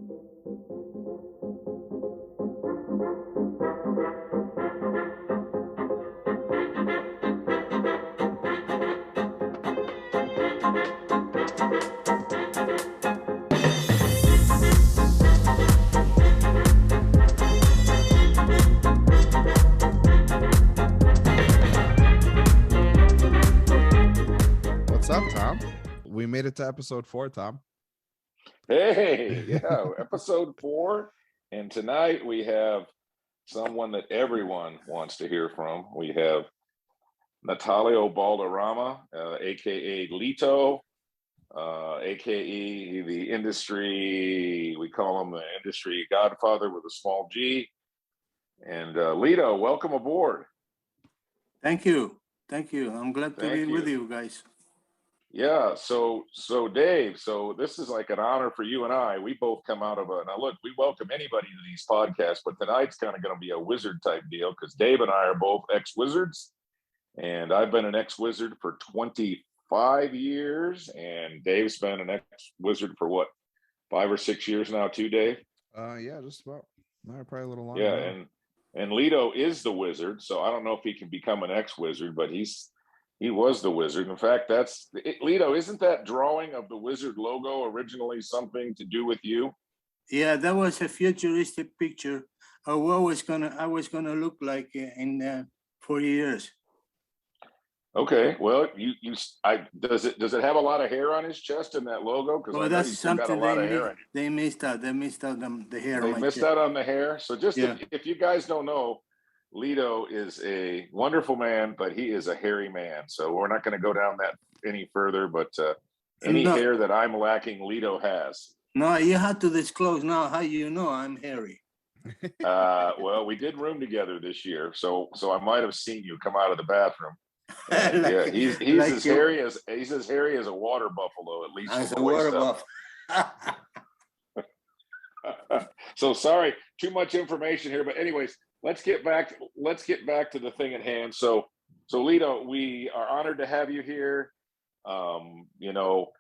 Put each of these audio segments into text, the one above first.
What's up, Tom? We made it to episode 4, Tom. Hey, yeah, episode 4. And tonight we have someone that everyone wants to hear from. We have Natalio Balderrama, aka Lito, aka the industry, we call him the industry godfather with a small G. And Lito, welcome aboard. Thank you. Thank you. I'm glad to be with you guys. Yeah, so Dave, so this is like an honor for you and I. We both come out of now look, we welcome anybody to these podcasts, but tonight's kind of going to be a wizard type deal because Dave and I are both ex-wizards, and I've been an ex-wizard for 25 years, and Dave's been an ex-wizard for what, 5 or 6 years now too, Dave? Yeah, just about. Probably a little longer. Yeah, and Lito is the wizard, so I don't know if he can become an ex-wizard, but he was the wizard. In fact, that's it. Lito, isn't that drawing of the wizard logo originally something to do with you? Yeah, that was a futuristic picture of what I was gonna look like in 40 years. Okay, well, does it have a lot of hair on his chest in that logo? Because well, that's something they missed out. They missed out on the hair. They missed out on the hair. So just yeah. if you guys don't know, Lito is a wonderful man, but he is a hairy man. So we're not going to go down that any further, but any hair that I'm lacking, Lito has. No, you have to disclose now how you know I'm hairy. Well, we did room together this year, so I might have seen you come out of the bathroom. And, yeah, he's like as hairy as a water buffalo, at least. As a water buffalo. So sorry, too much information here, but anyways, let's get back to the thing at hand. So Lito, we are honored to have you here. You know,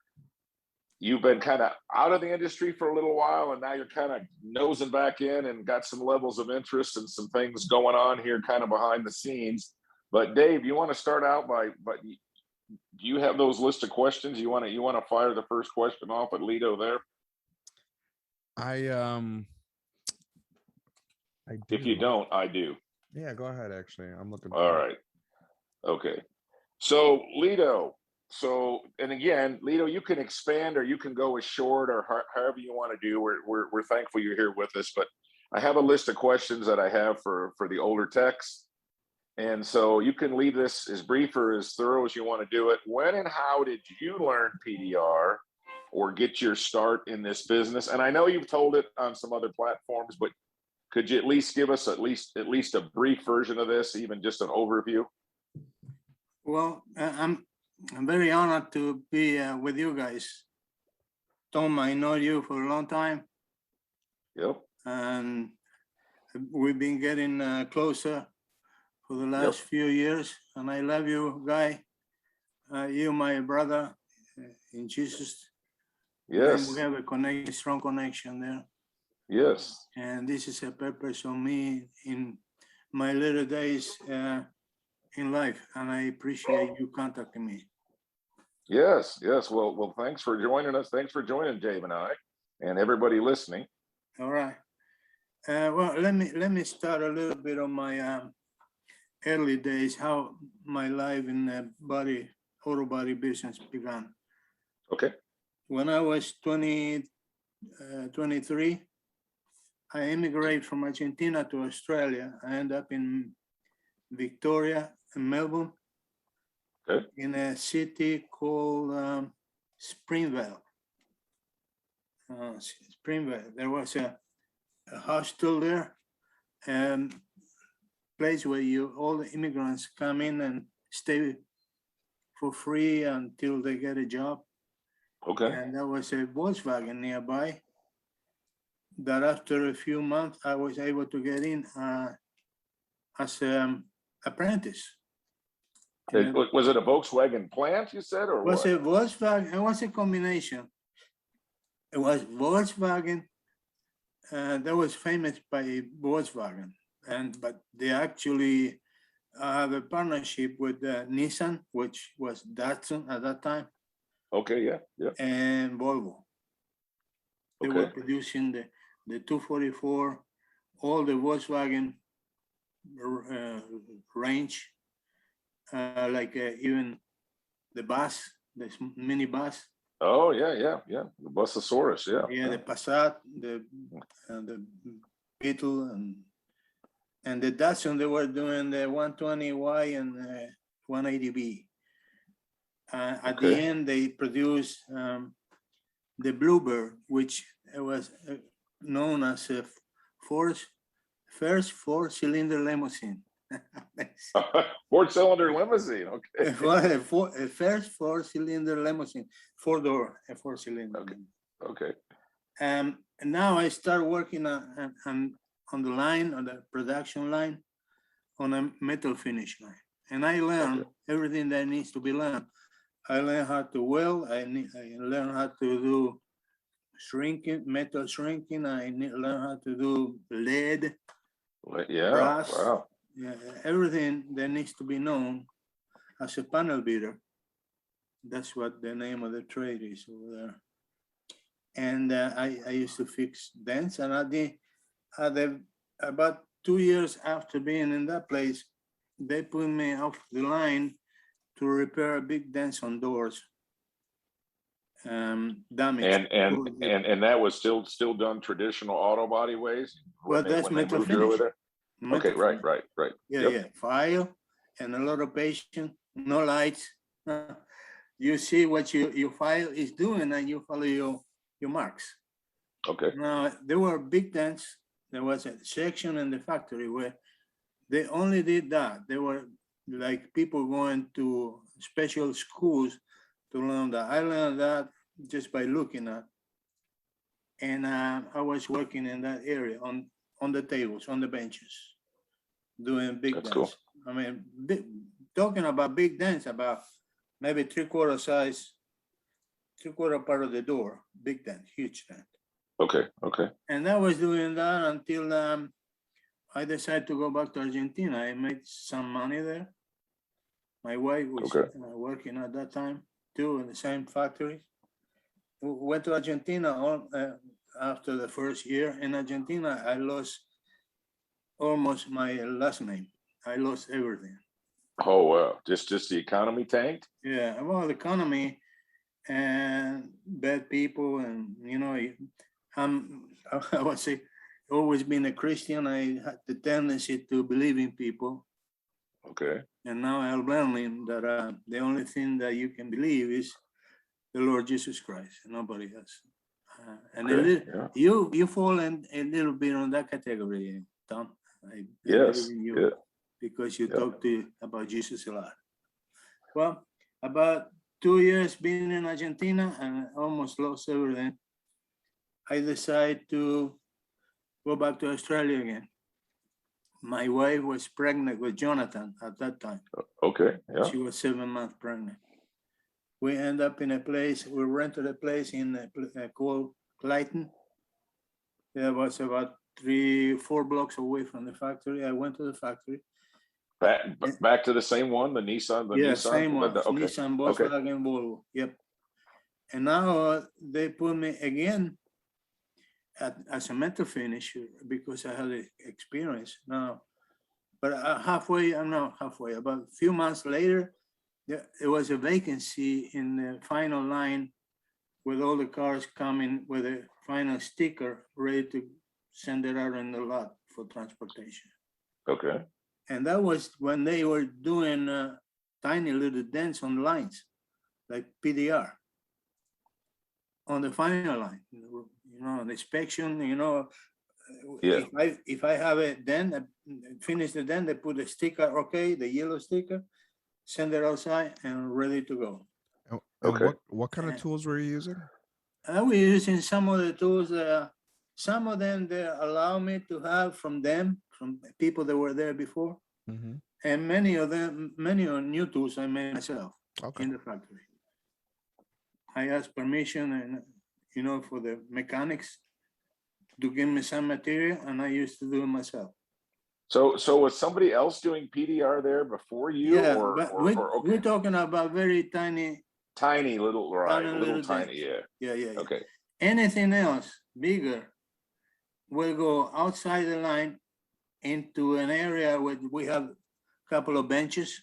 you've been kind of out of the industry for a little while, and now you're kind of nosing back in and got some levels of interest and some things going on here kind of behind the scenes. But Dave, you want to start out do you have those list of questions? You want to fire the first question off at Lito there? I do. If you don't, I do. Yeah, go ahead. Actually, I'm looking. All right. Okay. So Lito. And again, Lito, you can expand or you can go as short or however you want to do. We're thankful you're here with us. But I have a list of questions that I have for the older techs. And so you can leave this as brief or as thorough as you want to do it. When and how did you learn PDR or get your start in this business? And I know you've told it on some other platforms, but could you at least give us at least a brief version of this, even just an overview? Well, I'm very honored to be with you guys. Tom, I know you for a long time. Yep. And we've been getting closer for the last few years, and I love you, Guy. You, my brother, in Jesus. Yes. And we have a strong connection there. Yes. And this is a purpose of me in my little days in life, and I appreciate you contacting me. Yes. Well, thanks for joining us. Thanks for joining Dave and I, and everybody listening. All right. Well, let me start a little bit on my early days, how my life in the auto body business began. Okay. When I was 23, I immigrated from Argentina to Australia. I ended up in Victoria, in Melbourne, in a city called Springvale. Springvale. There was a hostel there, and place where all the immigrants come in and stay for free until they get a job. Okay. And there was a Volkswagen nearby that after a few months, I was able to get in as an apprentice. Was it a Volkswagen plant, you said, or was what? It was a combination. It was Volkswagen that was famous by Volkswagen, but they actually have a partnership with Nissan, which was Datsun at that time, Okay, yeah, yeah. and Volvo. They were Okay. producing the 244, all the Volkswagen range, like even the bus, the mini bus. Oh, yeah, yeah, yeah. The Busasaurus, yeah. Yeah, the Passat, the Beetle, and the Datsun. They were doing the 120Y and 180B. At the Okay. end, they produced the Bluebird, which was known as a first four-cylinder limousine. 4-cylinder limousine. Okay. A first four-cylinder limousine, four-door, a four-cylinder. Okay. Okay. And now I start working on the line, on the production line, on a metal finish line. And I learned everything that needs to be learned. I learned how to weld, I learned how to do shrinking, metal shrinking, I learned how to do lead, Yeah, brass, wow. yeah, everything that needs to be known as a panel beater. That's what the name of the trade is over there. And I used to fix dents, and about 2 years after being in that place, they put me off the line to repair big dents on doors. Damage. And that was still done traditional auto body ways. Well, that's metal moved you over finish. there. Okay, Metal right. Yeah, Yep. yeah. File and a lot of patience, no lights. You see what your file is doing, and you follow your marks. Okay. Now, there were big dents. There was a section in the factory where they only did that. They were like people going to special schools to learn that. I learned that just by looking at. And I was working in that area on the tables, on the benches, doing big That's dents. cool. I mean, talking about big dents, about maybe 3/4 size, 3/4 part of the door, big dent, huge dent. Okay. And I was doing that until I decided to go back to Argentina. I made some money there. My wife was working at that time too in the same factory. We went to Argentina after the first year. In Argentina, I lost almost my last name. I lost everything. Oh wow! Just the economy tanked. Yeah, well, the economy and bad people, and I would say, always been a Christian. I had the tendency to believe in people. Okay. And now I'm learning that the only thing that you can believe is the Lord Jesus Christ, and nobody else. And you fall in a little bit on that category, Tom. I Yes. believe in you because you talk about Jesus a lot. Well, about 2 years being in Argentina and almost lost everything, I decided to go back to Australia again. My wife was pregnant with Jonathan at that time. Okay, yeah. She was 7 months pregnant. We end up in a place, we rented a place in called Clayton. It was about 3-4 blocks away from the factory. I went to the factory. Back to the same one, the Nissan? Same one, Okay. Nissan, Volkswagen, Volvo, yep. And now they put me again as a metal finisher because I had experience now. But about a few months later, there was a vacancy in the final line with all the cars coming with a final sticker ready to send it out in the lot for transportation. Okay. And that was when they were doing tiny little dents on lines, like PDR, on the final line. The inspection, if I have a dent, finish the dent, they put a sticker, okay, the yellow sticker, send it outside and ready to go. And what kind of tools were you using? I was using some of the tools. Some of them they allow me to have from people that were there before, and many are new tools I made myself in the factory. I asked permission, and for the mechanics to give me some material, and I used to do it myself. So was somebody else doing PDR there before you? Yeah, or, but or okay. we're talking about very tiny, Tiny little, right? tiny Little little tiny, dents. yeah. Yeah. Okay. Anything else bigger will go outside the line into an area where we have a couple of benches.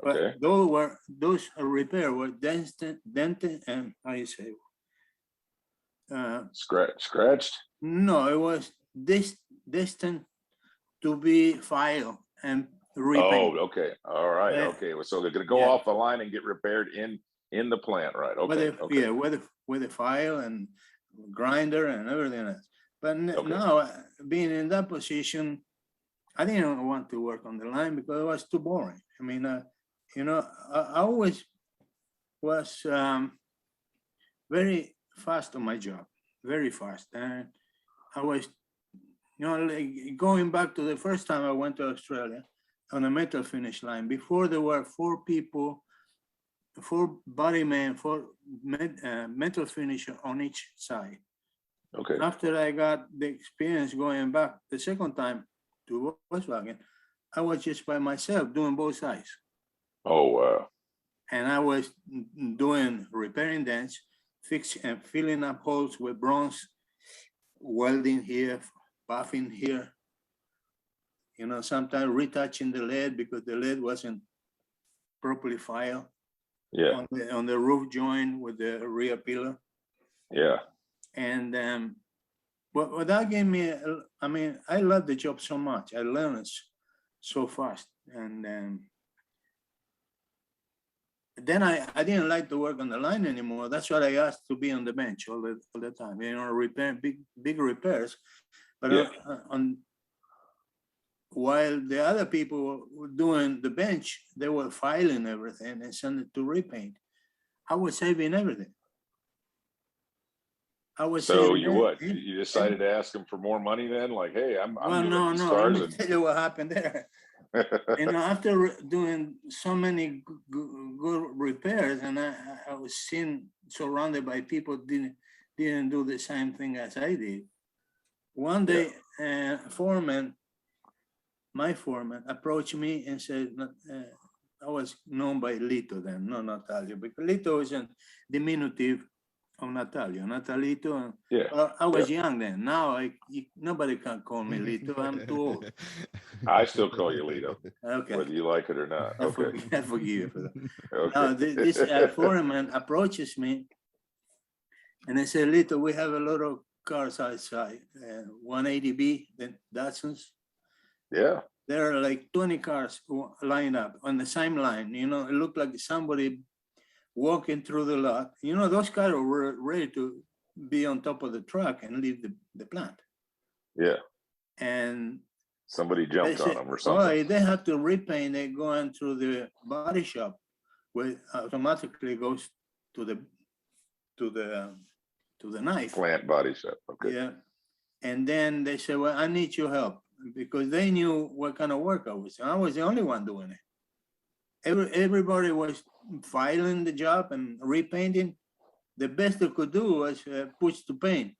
Okay. But those repair were dented, and how you say? Scratched. No, it was destined to be filed and repainted. Oh, okay. All right. Yeah. Okay. So they're gonna go Yeah. off the line and get repaired in the plant, right? Okay. Okay. Yeah, with the file and grinder and everything else. But Okay. now, being in that position, I didn't want to work on the line because it was too boring. I mean, I always was very fast on my job, very fast. And I was, like going back to the first time I went to Australia on a metal finish line. Before, there were 4 people, 4 body men, 4 metal finisher on each side. Okay. After I got the experience going back the second time to Volkswagen, I was just by myself doing both sides. Oh, wow. And I was doing repairing dents, fixing and filling up holes with bronze, welding here, buffing here. Sometimes retouching the lead because the lead wasn't properly filed. Yeah. On the roof joint with the rear pillar. Yeah. And what that gave me, I mean, I love the job so much. I learned it so fast. And then I didn't like to work on the line anymore. That's what I asked to be on the bench all the time, repair big repairs. But yeah. While the other people were doing the bench, they were filing everything and sending it to repaint. I was saving everything. So you decided to ask them for more money then? Like, hey, I'm no. Let me tell you what happened there. After doing so many good repairs, and I was seen surrounded by people didn't do the same thing as I did. One day, my foreman approached me and said, I was known by Lito then, not Natalio, because Lito is a diminutive of Natalio. Natalito. Yeah. I was young then. Now nobody can call me Lito. I'm too old. I still call you Lito. Okay. Whether you like it or not. Okay. I forgive you for that. Okay. Now, this foreman approaches me and I said, Lito, we have a lot of cars outside, 180B, the Datsuns. Yeah. There are like 20 cars lined up on the same line. It looked like somebody walking through the lot. Those cars were ready to be on top of the truck and leave the plant. Yeah. And somebody jumped on them or something. Oh, they have to repaint. They go into the body shop, where automatically goes to the knife. Plant body shop. Okay. Yeah. And then they say, well, I need your help, because they knew what kind of work I was. I was the only one doing it. Everybody was filing the job and repainting. The best they could do was push to paint,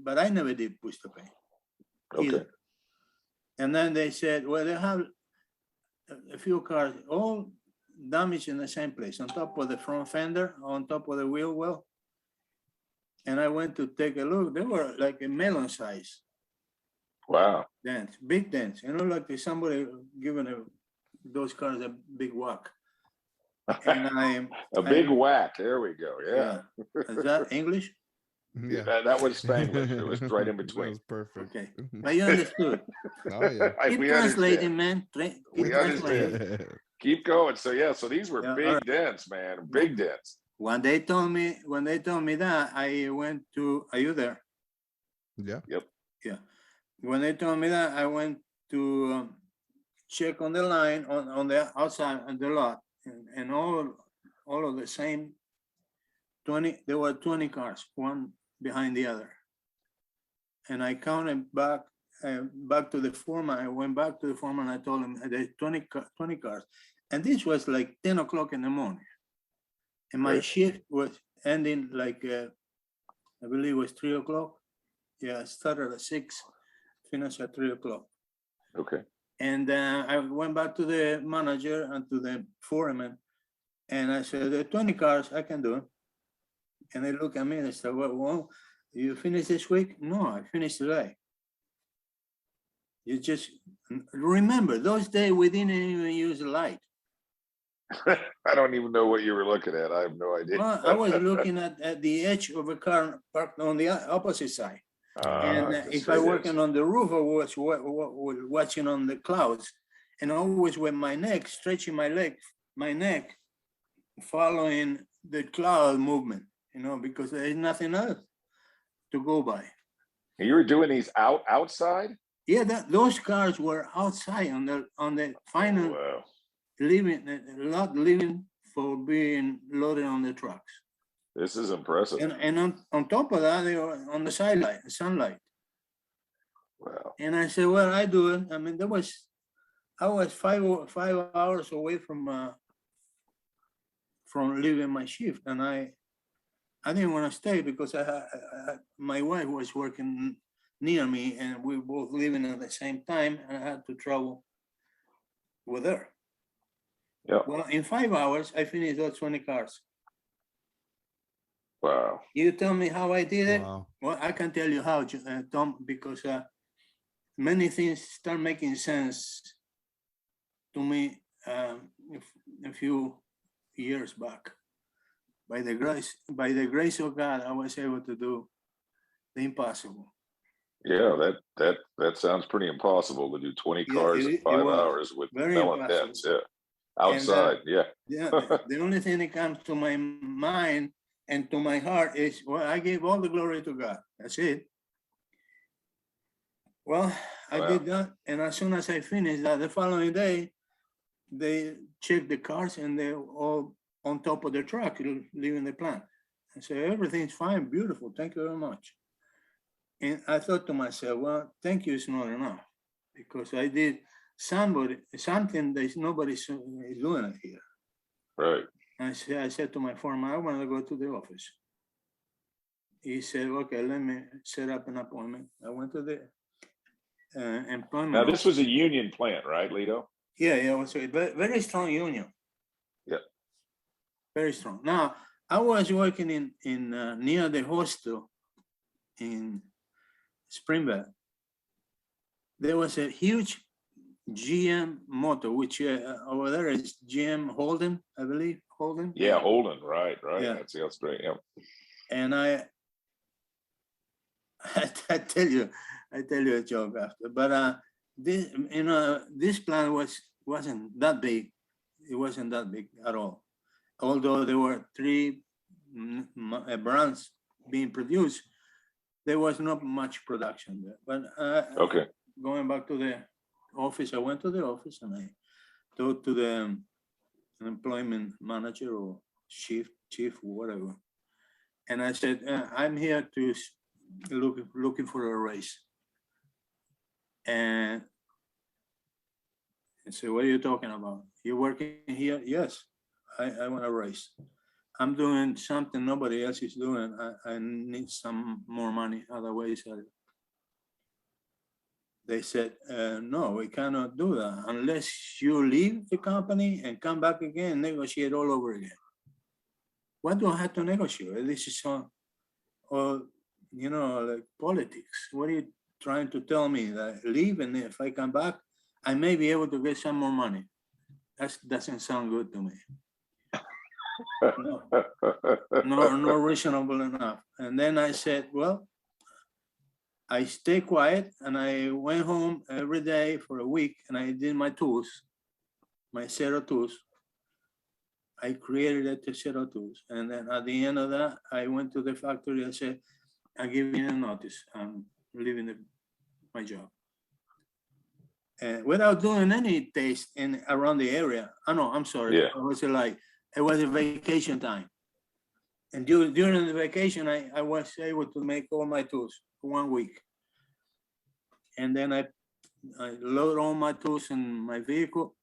but I never did push to paint. Okay. Either. And then they said, well, they have a few cars all damaged in the same place, on top of the front fender, on top of the wheel well. And I went to take a look. They were like a melon size. Wow. Dents, big dents. Like somebody giving those cars a big whack. And a big whack. There we go. Yeah. Is that English? Yeah. That was Spanglish. It was right in between. That was perfect. Okay. But you understood. Oh, yeah. Keep translating, man. We understand. Keep going. So these were big dents, man. Big dents. When they told me that, I went to, are you there? Yeah. Yep. Yeah. When they told me that, I went to check on the line on the outside of the lot, and all of the same 20. There were 20 cars, one behind the other. And I counted back to the foreman. I went back to the foreman. I told him there's 20 cars, and this was like 10 o'clock in the morning. And my shift was ending like, I believe it was 3 o'clock. Yeah, I started at 6, finished at 3 o'clock. Okay. And I went back to the manager and to the foreman, and I said, "The 20 cars, I can do it." And they look at me and they said, well, you finished this week? No, I finished today. You just remember, those days we didn't even use light. I don't even know what you were looking at. I have no idea. Well, I was looking at the edge of a car parked on the opposite side. And if I working on the roof, I was watching on the clouds, and always with my neck, stretching my neck, following the cloud movement, because there is nothing else to go by. You were doing these outside? Yeah, those cars were outside on the final Wow. living for being loaded on the trucks. This is impressive. And on top of that, they were on the sunlight. Wow. And I said, well, I do it. I mean, I was 5 hours away from leaving my shift, and I didn't want to stay because my wife was working near me, and we were both living at the same time, and I had to travel with her. Yeah. Well, in 5 hours, I finished those 20 cars. Wow. You tell me how I did it? Wow. Well, I can tell you how, Tom, because many things start making sense to me a few years back. By the grace of God, I was able to do the impossible. Yeah, that sounds pretty impossible to do 20 cars in 5 hours with melon dents. Yeah. Outside, and, yeah. The only thing that comes to my mind and to my heart is, well, I gave all the glory to God. That's it. Well, I did that, and as soon as I finished that, the following day, they checked the cars and they're all on top of the truck, leaving the plant. I said, everything's fine, beautiful, thank you very much. And I thought to myself, well, thank you is not enough, because I did something that nobody is doing it here. Right. I said to my foreman, I want to go to the office. He said, okay, let me set up an appointment. I went to the employment. Now, this was a union plant, right, Lito? Yeah, it was a very strong union. Yeah. Very strong. Now, I was working in near the hostel in Springville. There was a huge GM motor, which over there is GM Holden, I believe. Holden. Yeah, Holden. Right. Yeah. That's great. Yeah. And I tell you a joke after, but this plant wasn't that big. It wasn't that big at all. Although there were 3 brands being produced, there was not much production there. But Okay. Going back to the office, I went to the office and I talked to the employment manager or chief, whatever. And I said, I'm here to looking for a raise. And I said, what are you talking about? You working here? Yes, I want a raise. I'm doing something nobody else is doing. I need some more money. Otherwise, they said, no, we cannot do that unless you leave the company and come back again and negotiate all over again. What do I have to negotiate? This is all, like politics. What are you trying to tell me? That leave, and if I come back, I may be able to get some more money. That doesn't sound good to me. No reasonable enough. And then I said, well, I stay quiet, and I went home every day for a week, and I did my tools, my set of tools. I created a set of tools. And then at the end of that, I went to the factory. I said, I give you a notice. I'm leaving my job. And without doing any taste around the area. Oh, no, I'm sorry. Yeah. It was a vacation time. And during the vacation, I was able to make all my tools for 1 week. And then I load all my tools in my vehicle.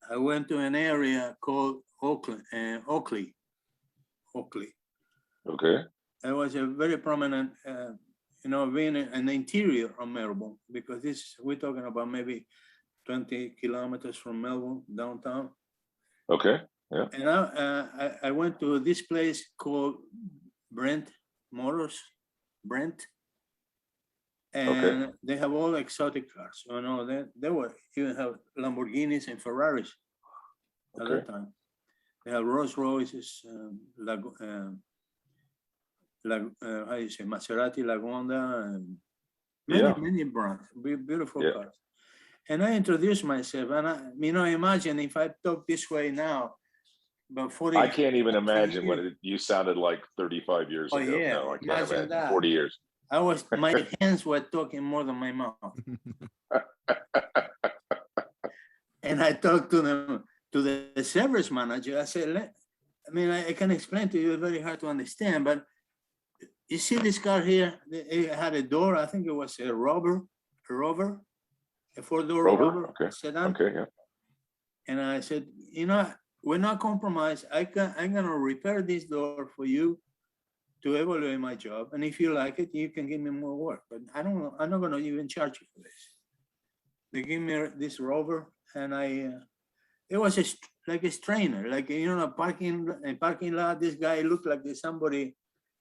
I went to an area called Oakley. Okay. It was a very prominent being an interior of Melbourne, because we're talking about maybe 20 kilometers from Melbourne downtown. Okay. Yeah. And I went to this place called Brent Motors, Brent, and they have all exotic cars. They were even have Lamborghinis and Ferraris at that time. They have Rolls Royces, how you say, Maserati, Lagonda, and many brands, beautiful cars. And I introduced myself, and imagine if I talk this way now, about 40. I can't even imagine what you sounded like 35 years ago. Yeah, No, I can't imagine. that. 40 years. My hands were talking more than my mouth. And I talked to the service manager. I said, I can explain to you, it's very hard to understand, but you see this car here? It had a door. I think it was a Rover, a 4-door Rover sedan. Okay, yeah. And I said, we're not compromised. I'm gonna repair this door for you to evaluate my job. And if you like it, you can give me more work. But I'm not gonna even charge you for this. They give me this Rover, and it was like a strainer, like a parking lot. This guy looked like somebody.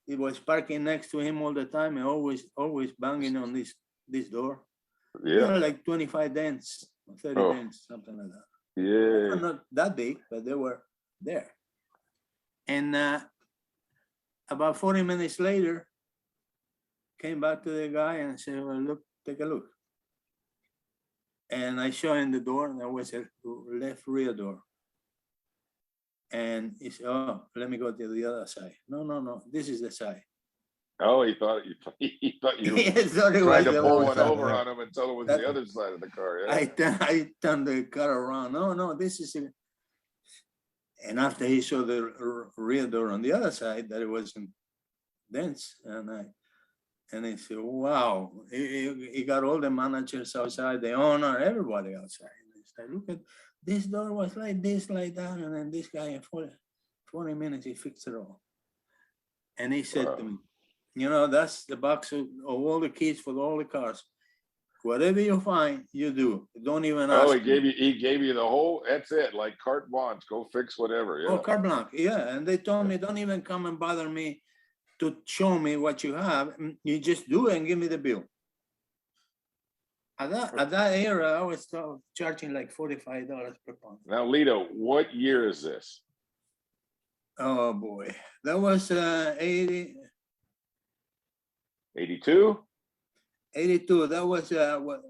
He was parking next to him all the time and always banging on this door. Yeah, like 25 dents, 30 dents, something like that. Yeah. Not that big, but they were there. And about 40 minutes later, came back to the guy and said, well, look, take a look. And I showed him the door, and there was a left rear door. And he said, oh, let me go to the other side. No, this is the side. Oh, he thought you thought it tried was to pull one side. over on him until it was the other side of the car. Yeah. I turned the car around. No, this is it. And after he saw the rear door on the other side, that it wasn't dense, and he said, wow, he got all the managers outside, the owner, everybody outside. And he said, look at this door was like this, like that, and then this guy in 40 minutes he fixed it all. And he said to me, that's the box of all the keys for all the cars. Whatever you find, you do. Don't even ask. Oh, he gave you the whole. That's it. Like carte blanche. Go fix whatever. Yeah. Oh, carte blanche. Yeah, and they told me, don't even come and bother me to show me what you have. You just do it and give me the bill. At that era, I was charging like $45 per pound. Now, Lito, what year is this? Oh boy, that was 82. 82. That was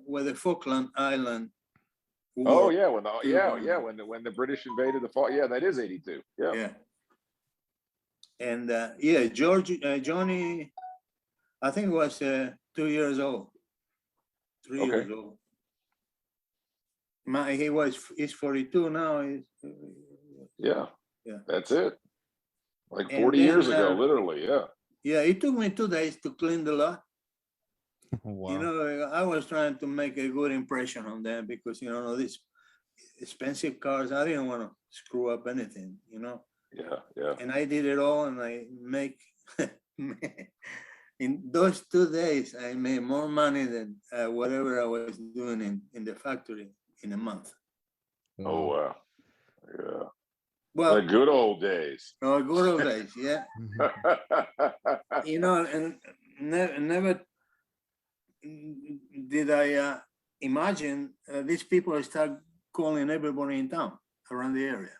where the Falkland Island War. Oh yeah, when the British invaded the fall. Yeah, that is 82. Yeah. Yeah. And Johnny, I think was 2 years old, 3 years old. He's 42 now. Yeah. That's it. Like 40 then, years ago, literally. Yeah. Yeah, it took me 2 days to clean the lot. Wow. I was trying to make a good impression on them because, these expensive cars, I didn't want to screw up anything, Yeah. And I did it all, and I in those 2 days, I made more money than whatever I was doing in the factory in a month. Oh, wow. Yeah. Well, the good old days. Oh, good old days, yeah. And never did I imagine these people start calling everybody in town around the area.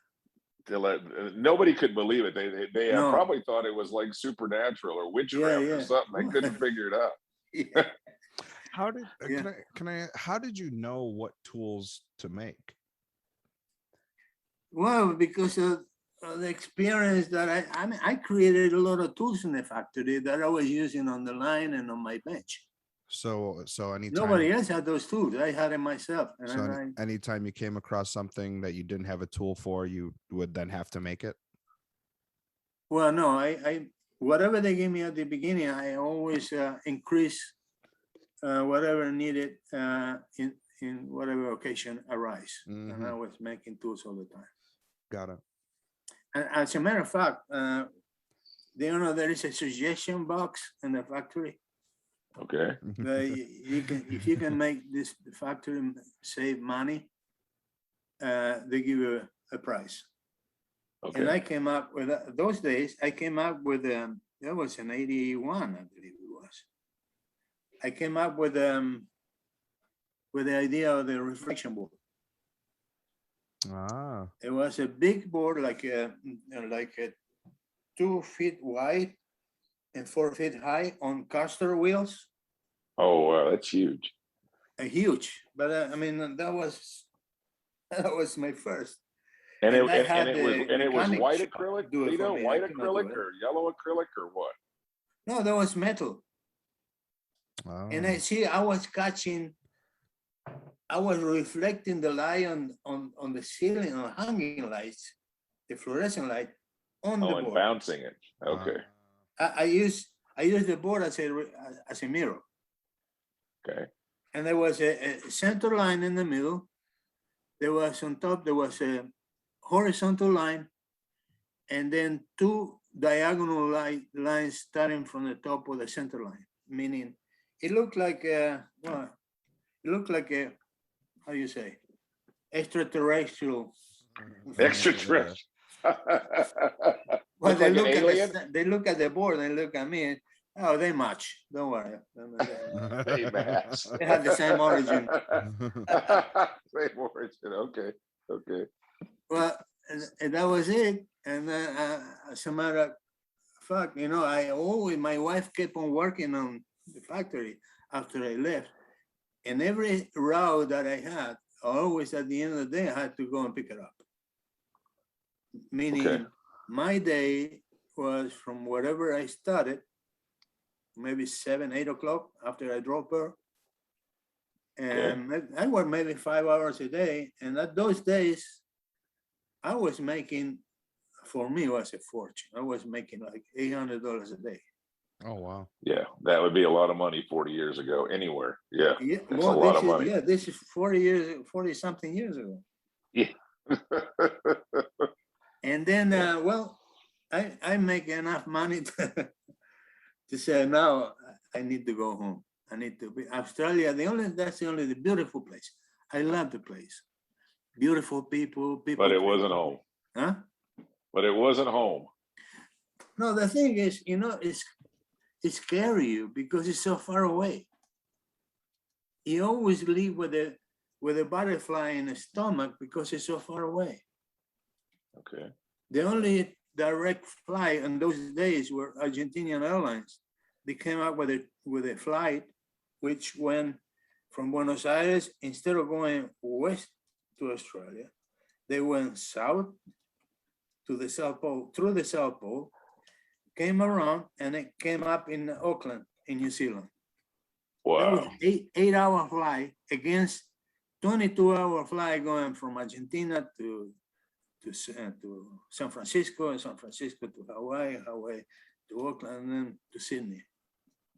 Nobody could believe it. They No. probably thought it was like supernatural or witchcraft or something. They couldn't figure it out. Yeah. How did how did you know what tools to make? Well, because of the experience that I created a lot of tools in the factory that I was using on the line and on my bench. So anytime Nobody else had those tools. I had it myself. So anytime you came across something that you didn't have a tool for, you would then have to make it? Well, no, I whatever they gave me at the beginning, I always increase whatever needed in whatever occasion arise. And I was making tools all the time. Got it. And as a matter of fact, there is a suggestion box in the factory. Okay. You can, if you can make this factory save money, they give you a price. And Okay. I came up with those days. I came up with that was in '81, I believe it was. I came up with the idea of the reflection board. Ah, It was a big board, like a 2 feet wide and 4 feet high on caster wheels. Oh, wow, that's huge. Huge, but I mean that was my first. And And I it had and it was mechanic white shop acrylic, do it for Lito, me. I white could not do acrylic it. or yellow acrylic or what? No, that was metal. And I oh. see I was reflecting the light on the ceiling, on hanging lights, the fluorescent light on the Oh, and board. bouncing it. Okay. I use the board as a mirror. Okay. And there was a center line in the middle. There was on top, there was a horizontal line, and then 2 diagonal lines starting from the top of the center line, meaning it looked like how do you say, extraterrestrial. Extraterrestrial. Well, Look like an alien. they look at the board and look at me. Oh, they match. Don't worry. They match. They have the same origin. Same origin. Okay. Okay. Well, and that was it. And as a matter of fact, my wife kept on working on the factory after I left. And every route that I had, always at the end of the day, I had to go and pick it up. Meaning, Okay. my day was from wherever I started, maybe 7, 8 o'clock after I drove her. And I worked maybe 5 hours a day. And at those days, I was making, for me, it was a fortune. I was making like $800 a day. Oh, wow. Yeah, that would be a lot of money 40 years ago anywhere. Yeah. Yeah, It's a lot of money. Yeah, this is 40 something years ago. Yeah. And then, I make enough money to say, now I need to go home. I need to be Australia. That's the beautiful place. I love the place. Beautiful people. But it wasn't home. Huh? But it wasn't home. No, the thing is, it's scary you because it's so far away. You always live with a butterfly in the stomach because it's so far away. Okay. The only direct flight in those days were Argentinian Airlines. They came up with a flight which went from Buenos Aires, instead of going west to Australia, they went south to the South Pole, through the South Pole, came around, and it came up in Auckland, in New Zealand. Wow. That was 8-hour flight against 22-hour flight going from Argentina to San Francisco, and San Francisco to Hawaii, Hawaii to Auckland, and then to Sydney.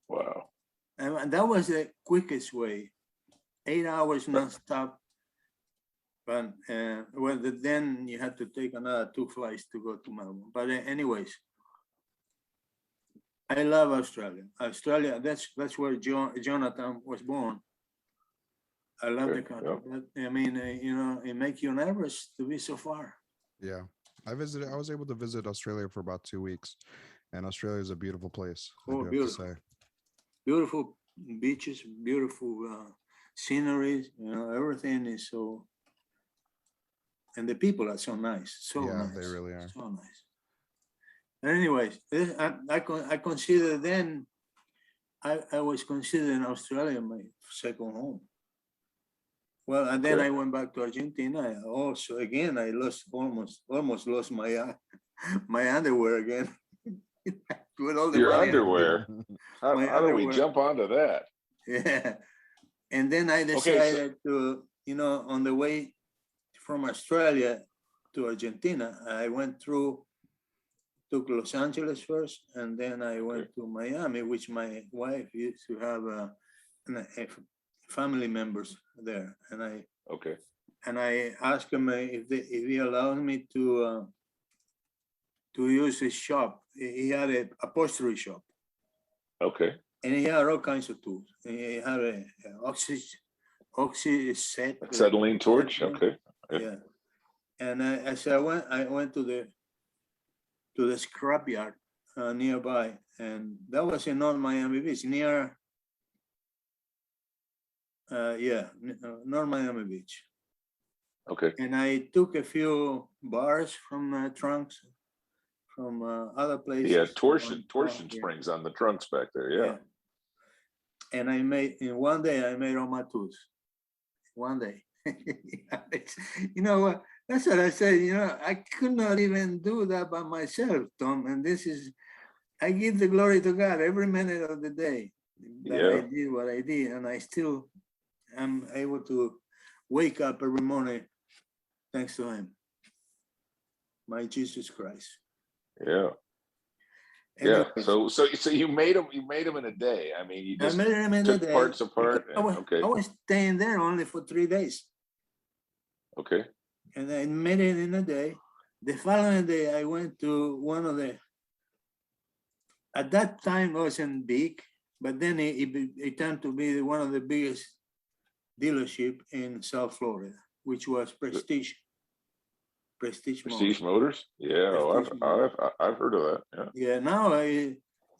Wow. And that was the quickest way, 8 hours nonstop. But then you had to take another 2 flights to go to Melbourne. But anyways, I love Australia. Australia, that's where Jonathan was born. I love the country. But, I mean, it makes you nervous to be so far. Yeah, I was able to visit Australia for about 2 weeks, and Australia is a beautiful place. Oh, beautiful. Beautiful beaches, beautiful sceneries, everything is so, and the people are so nice, nice. They really are. So nice. Anyways, I consider then, I was considering Australia my second home. Well, and then I went back to Argentina. Also, again, I almost lost my my underwear again. With all the Your money. underwear. How do we jump onto that? Yeah. And then I decided to, on the way from Australia to Argentina, I took Los Angeles first, and then I went to Miami, which my wife used to have family members there. And I asked him if he allowed me to use his shop. He had a upholstery shop. Okay. And he had all kinds of tools. He had a oxy set. Acetylene torch. Okay. Yeah. And as I went to the scrapyard nearby, and that was in North Miami Beach, near North Miami Beach. Okay. And I took a few bars from trunks from other places. Yeah, torsion Yeah. springs on the trunks back there. Yeah. And in one day I made all my tools. One day. You know what? That's what I said. You know, I could not even do that by myself, Tom. And I give the glory to God every minute of the day that I did what I did, and I still am able to wake up every morning thanks to Him, my Jesus Christ. Yeah. Anyways, Yeah. So you made them in a day. I mean, you just I made them in took a day. parts apart. I was staying there only for 3 days. Okay. And I made it in a day. The following day, I went to one of the, at that time it wasn't big, but then it turned to be one of the biggest dealership in South Florida, which was Prestige Motors. Yeah. Prestige I've heard of that. Yeah. Yeah, now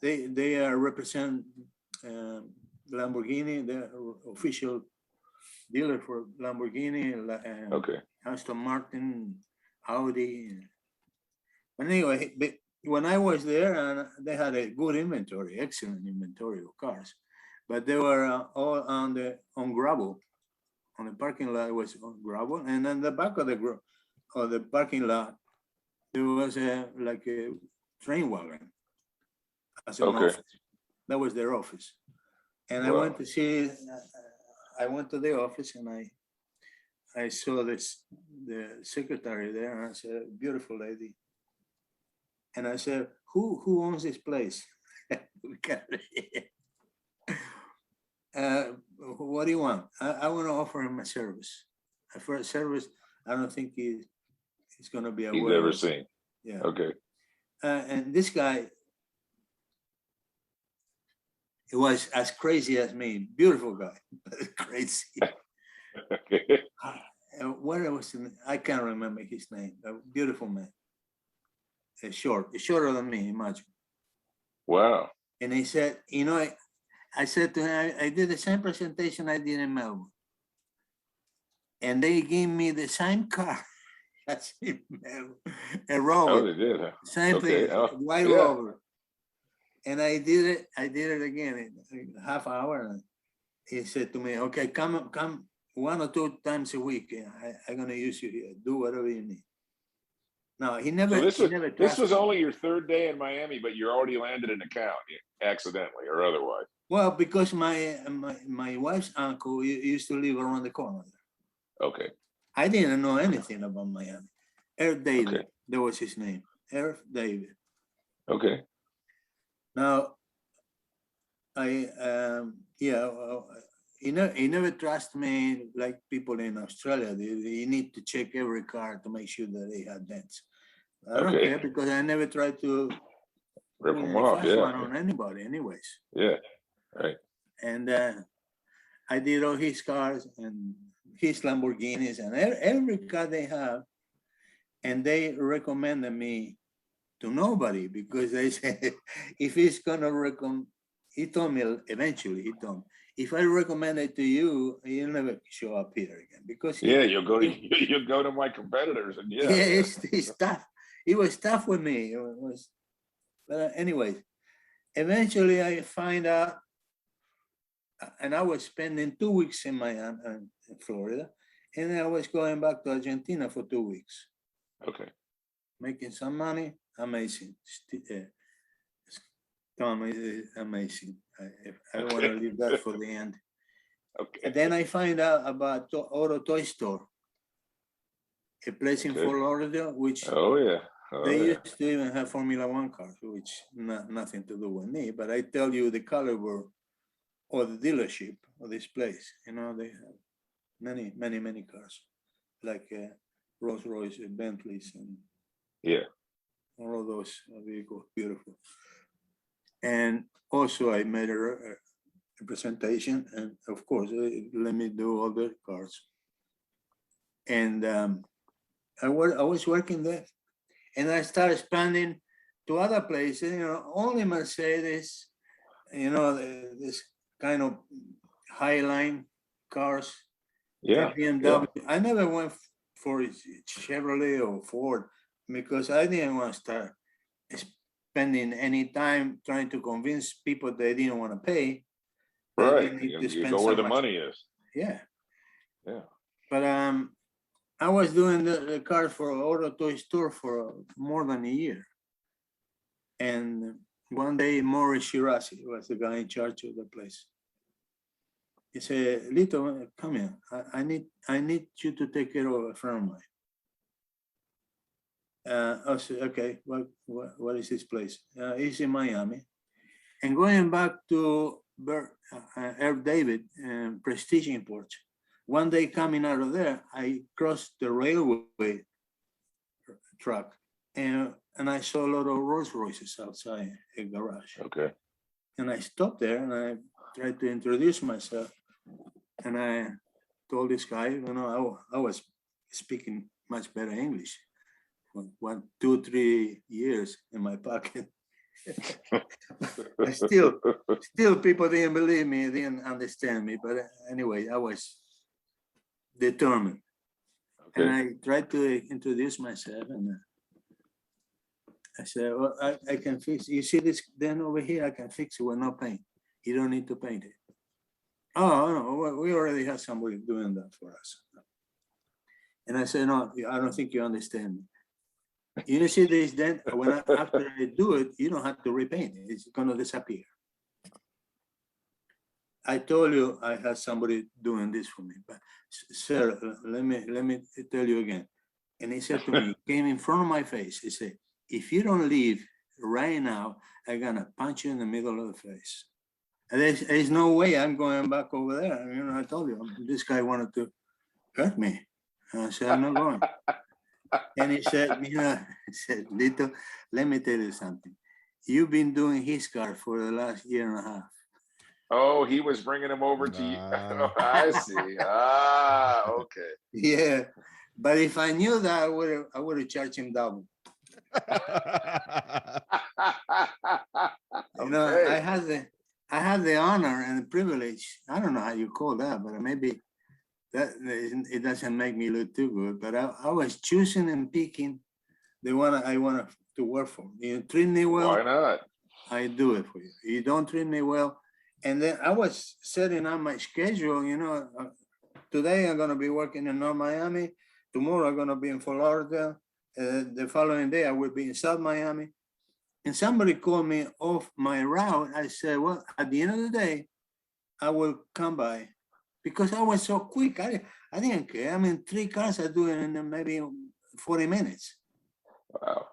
they represent Lamborghini, the official dealer for Lamborghini, Okay. Aston Martin, Audi. But anyway, when I was there, they had a good inventory, excellent inventory of cars, but they were all on gravel. On the parking lot was on gravel, and on the back of the parking lot, there was like a train wagon as an office. That was their office. And I went to see, I went to the office and I saw the secretary there, and I said, beautiful lady. And I said, who owns this place? What do you want? I want to offer him a service. For a service, I don't think he's going to be aware. He's never seen. Yeah. Okay. And this guy, he was as crazy as me. Beautiful guy, crazy. Okay. What was I can't remember his name. A beautiful man. Shorter than me, imagine. Wow. And he said, you know, I said to him, I did the same presentation I did in Melbourne. And they gave me the same car. That's it, a Rover. Oh, they did, huh? Same thing, white Rover. And I did it again in half hour. And he said to me, okay, come 1 or 2 times a week. I'm gonna use you here. Do whatever you need. No, he never. So this was only your 3rd day in Miami, but you already landed an account accidentally or otherwise. Well, because my wife's uncle used to live around the corner there. Okay. I didn't know anything about Miami. Earth David, that was his name. Earth David. Okay. Now, he never trust me like people in Australia. They need to check every car to make sure that they have dents. I don't care because I never tried to rip them off. Yeah. On anybody, anyways. Yeah. Right. And I did all his cars and his Lamborghinis and every car they have, and they recommended me to nobody because they said if he's gonna recommend, he told me eventually, if I recommend it to you, you'll never show up here again because you'll go to my competitors and it's tough. It was tough with me. But anyways, eventually I find out, and I was spending 2 weeks in Miami, in Florida, and I was going back to Argentina for 2 weeks. Okay. Making some money, amazing. Tom, amazing. I want to leave that for the end. Okay. And then I find out about Auto Toy Store, a place in Fort Lauderdale, which they used to even have Formula One cars, which nothing to do with me. But I tell you the caliber or the dealership of this place. You know, they have many cars, like Rolls Royce, Bentleys, and all of those vehicles, beautiful. And also I made a presentation, and of course, let me do all the cars. And I was working there, and I started expanding to other places, you know, only Mercedes, you know, this kind of Highline cars, Yeah. BMW. I never went for Chevrolet or Ford because I didn't want to start spending any time trying to convince people they didn't want to pay. that they Right. need to You spend go so where the much. money is. Yeah. Yeah. But I was doing the car for auto toy store for more than a year. And one day, Morris Shirazi was the guy in charge of the place. He said, Lito, come here. I need you to take care of a friend of mine. I said, okay, what is this place? It's in Miami. And going back to Herb David and Prestige Imports, one day coming out of there, I crossed the railway truck and I saw a lot of Rolls Royces outside a garage. Okay. And I stopped there and I tried to introduce myself. And I told this guy, you know, I was speaking much better English. 1, 2, 3 years in my pocket. Still people didn't believe me, didn't understand me. But anyway, I was determined. Okay. And I tried to introduce myself, and I said, well, I can fix, you see this den over here, I can fix it with no paint. You don't need to paint it. Oh, no, we already have somebody doing that for us. And I said, no, I don't think you understand me. You see this dent, after I do it, you don't have to repaint it. It's gonna disappear. I told you I had somebody doing this for me, but sir, let me tell you again. And he said to me, came in front of my face. He said, if you don't leave right now, I'm gonna punch you in the middle of the face. And there's no way I'm going back over there. You know, I told you, this guy wanted to hurt me. And I said, I'm not going. And he said, you know, he said, Lito, let me tell you something. You've been doing his car for the last year and a half. Oh, he was bringing him over to you. I see. Ah, okay. Yeah, but if I knew that, I would have charged him double. You know, Okay. I had the honor and the privilege. I don't know how you call that, but maybe that it doesn't make me look too good. But I was choosing and picking the one I want to work for. You treat me well, Why not? I do it for you. You don't treat me well. And then I was setting up my schedule, you know, today I'm gonna be working in North Miami, tomorrow I'm gonna be in Fort Lauderdale, the following day I will be in South Miami. And somebody called me off my route. I said, well, at the end of the day, I will come by because I was so quick. I didn't care. I mean, 3 cars I do it in maybe 40 minutes. Wow.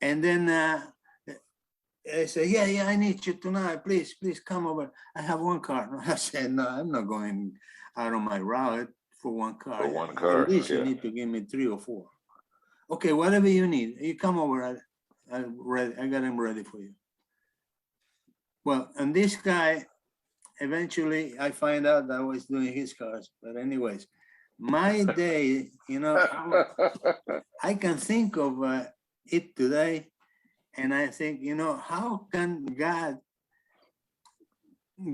And then I said, yeah, I need you tonight. Please come over. I have 1 car. I said, no, I'm not going out on my route for 1 car. For 1 car, At least yeah. you need to give me 3 or 4. Okay, whatever you need. You come over. I got him ready for you. Well, and this guy, eventually I find out that I was doing his cars. But anyways, my day, you know, I can think of it today. And I think, you know, how can God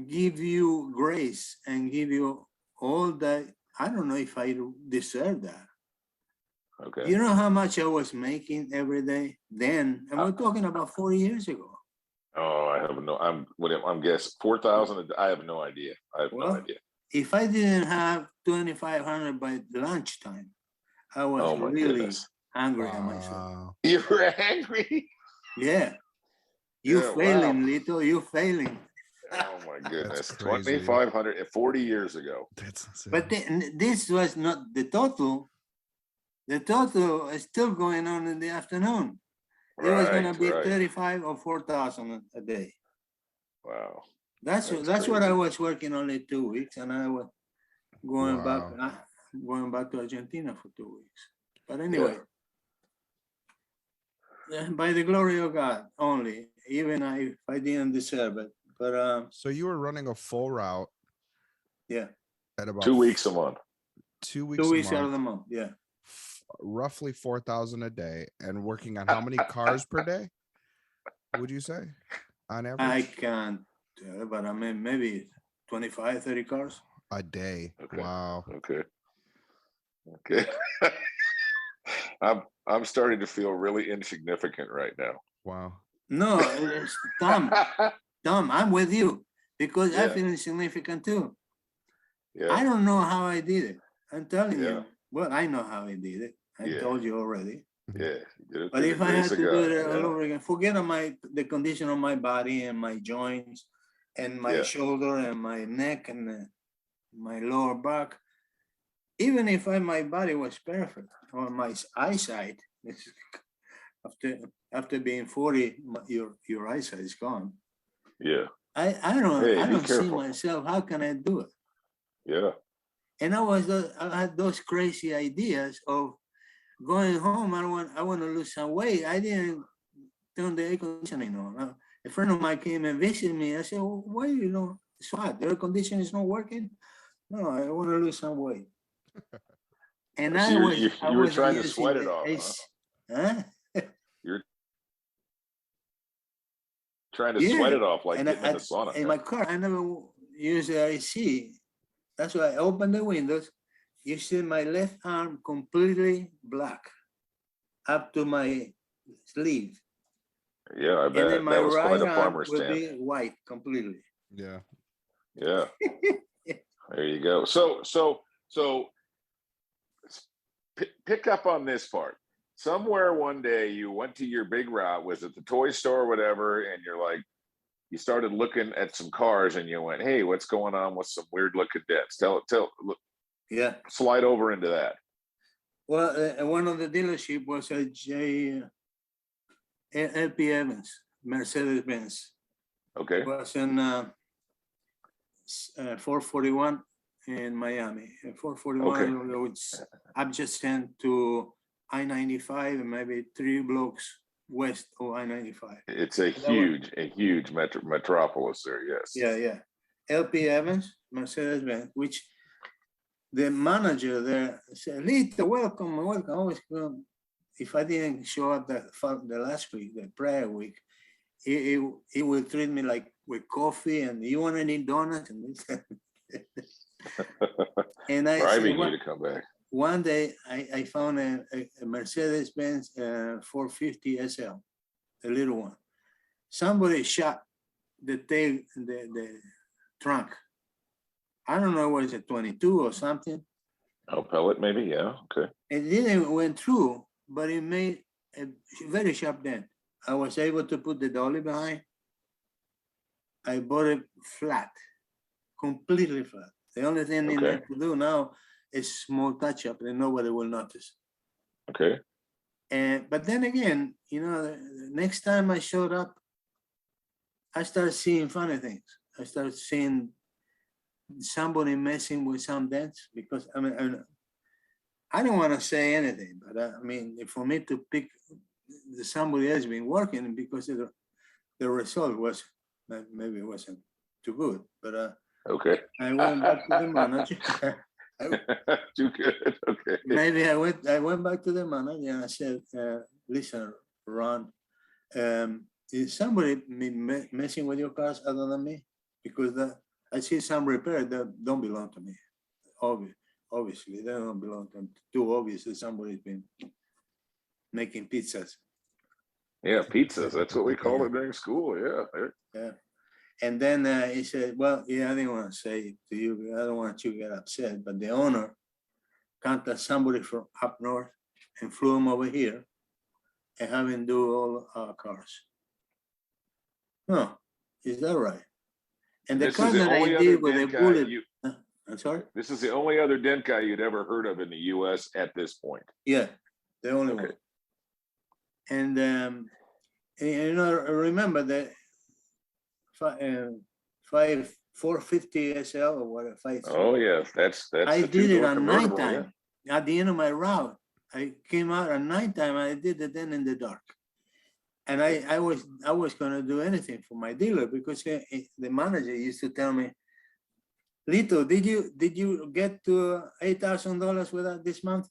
give you grace and give you all that? I don't know if I deserve that. Okay. You know how much I was making every day then? And we're talking about 40 years ago. Oh, I have no. I'm guessing 4,000. I have no idea. I have no idea. If I didn't have 2,500 by lunchtime, I was really angry at myself. You were angry? Yeah. You failing, Lito. You failing. Oh my goodness. 2,500 40 years ago. But this was not the total. The total is still going on in the afternoon. It was going to be 35 or 4,000 a day. Wow. That's what I was working only 2 weeks, and I was going back to Argentina for 2 weeks. But anyway, by the glory of God only, even if I didn't deserve it. But So you were running a full route yeah, at about 2 weeks a month. 2 weeks 2 a weeks out of month, the month. Yeah. roughly 4,000 a day, and working on how many cars per day? Would you say on I average? can't tell, but I mean, maybe 25, 30 cars. A day. Okay. Wow. Okay. Okay. I'm starting to feel really insignificant right now. Wow. No, it's Tom, I'm with you because I Yeah. feel insignificant too. Yeah. I don't know how I did it. I'm telling Yeah. you. Well, I know how I did it. I Yeah. told you already. Yeah. You did it But through if the I had grace to of do God. it all Yeah. over again, forget the condition of my body and my joints and my Yeah. shoulder and my neck and my lower back. Even if my body was perfect or my eyesight, after being 40, your eyesight is gone. Yeah. I Hey, be don't see careful. myself. How can I do it? Yeah. And I had those crazy ideas of going home. I want to lose some weight. I didn't turn the air conditioning on. A friend of mine came and visited me. I said, well, why you know it's hot? The air conditioning is not working. No, I want to lose some weight. And So I you were was trying to using sweat it the off, huh? AC. Huh? You're trying to sweat Yeah. it off like And getting in the sauna. in my car, I never use the AC. That's why I opened the windows. You see my left arm completely black up to my sleeve. Yeah, I And then bet my that was right quite a arm farmer's will tan. be white completely. Yeah. Yeah. There you go. So pick up on this part. Somewhere one day you went to your big route, was it the toy store or whatever, and you're like, you started looking at some cars and you went, hey, what's going on with some weird looking dents? Yeah. Slide over into that. Well, one of the dealership was a LP Evans, Mercedes Benz. Okay. It was in 441 in Miami. 441, which adjacent to I-95 and maybe 3 blocks west of I-95. It's a huge metropolis there. Yes. Yeah. LP Evans, Mercedes Benz, which the manager there said, Lito, welcome. Always come. If I didn't show up the last week, the prior week, he would treat me like with coffee and you want any donuts? And I bribing said, you to come back. one day I found a Mercedes-Benz 450 SL, a little one. Somebody shot the trunk. I don't know, was it 22 or something? Oh, pellet maybe? Yeah. Okay. It didn't went through, but it made a very sharp dent. I was able to put the dolly behind. I bought it flat, completely flat. The only thing I need to do now is small touch up and nobody will notice. Okay. But then again, the next time I showed up, I started seeing funny things. I started seeing somebody messing with some dents because I don't want to say anything, but for me to pick somebody else been working because the result was maybe it wasn't too good, but okay. I went back to the manager. Too good. Okay. Maybe I went back to the manager and I said, listen, Ron, is somebody messing with your cars other than me? Because I see some repair that don't belong to me. Obviously, they don't belong to me. Too obviously, somebody's been making pizzas. Yeah, pizzas. That's what we called it during school. Yeah. And then he said, well, yeah, I didn't want to say it to you. I don't want you to get upset. But the owner contacted somebody from up north and flew him over here and have him do all our cars. No, is that right? And the car that I did with a bullet. I'm sorry? This is the only other dent guy you'd ever heard of in the U.S. at this point. Yeah, the only one. And remember that 450 SL or whatever. Oh yeah, that's. I did it at nighttime. At the end of my route, I came out at nighttime. I did it then in the dark. And I was gonna do anything for my dealer because the manager used to tell me, Lito, did you get to $8,000 with that this month?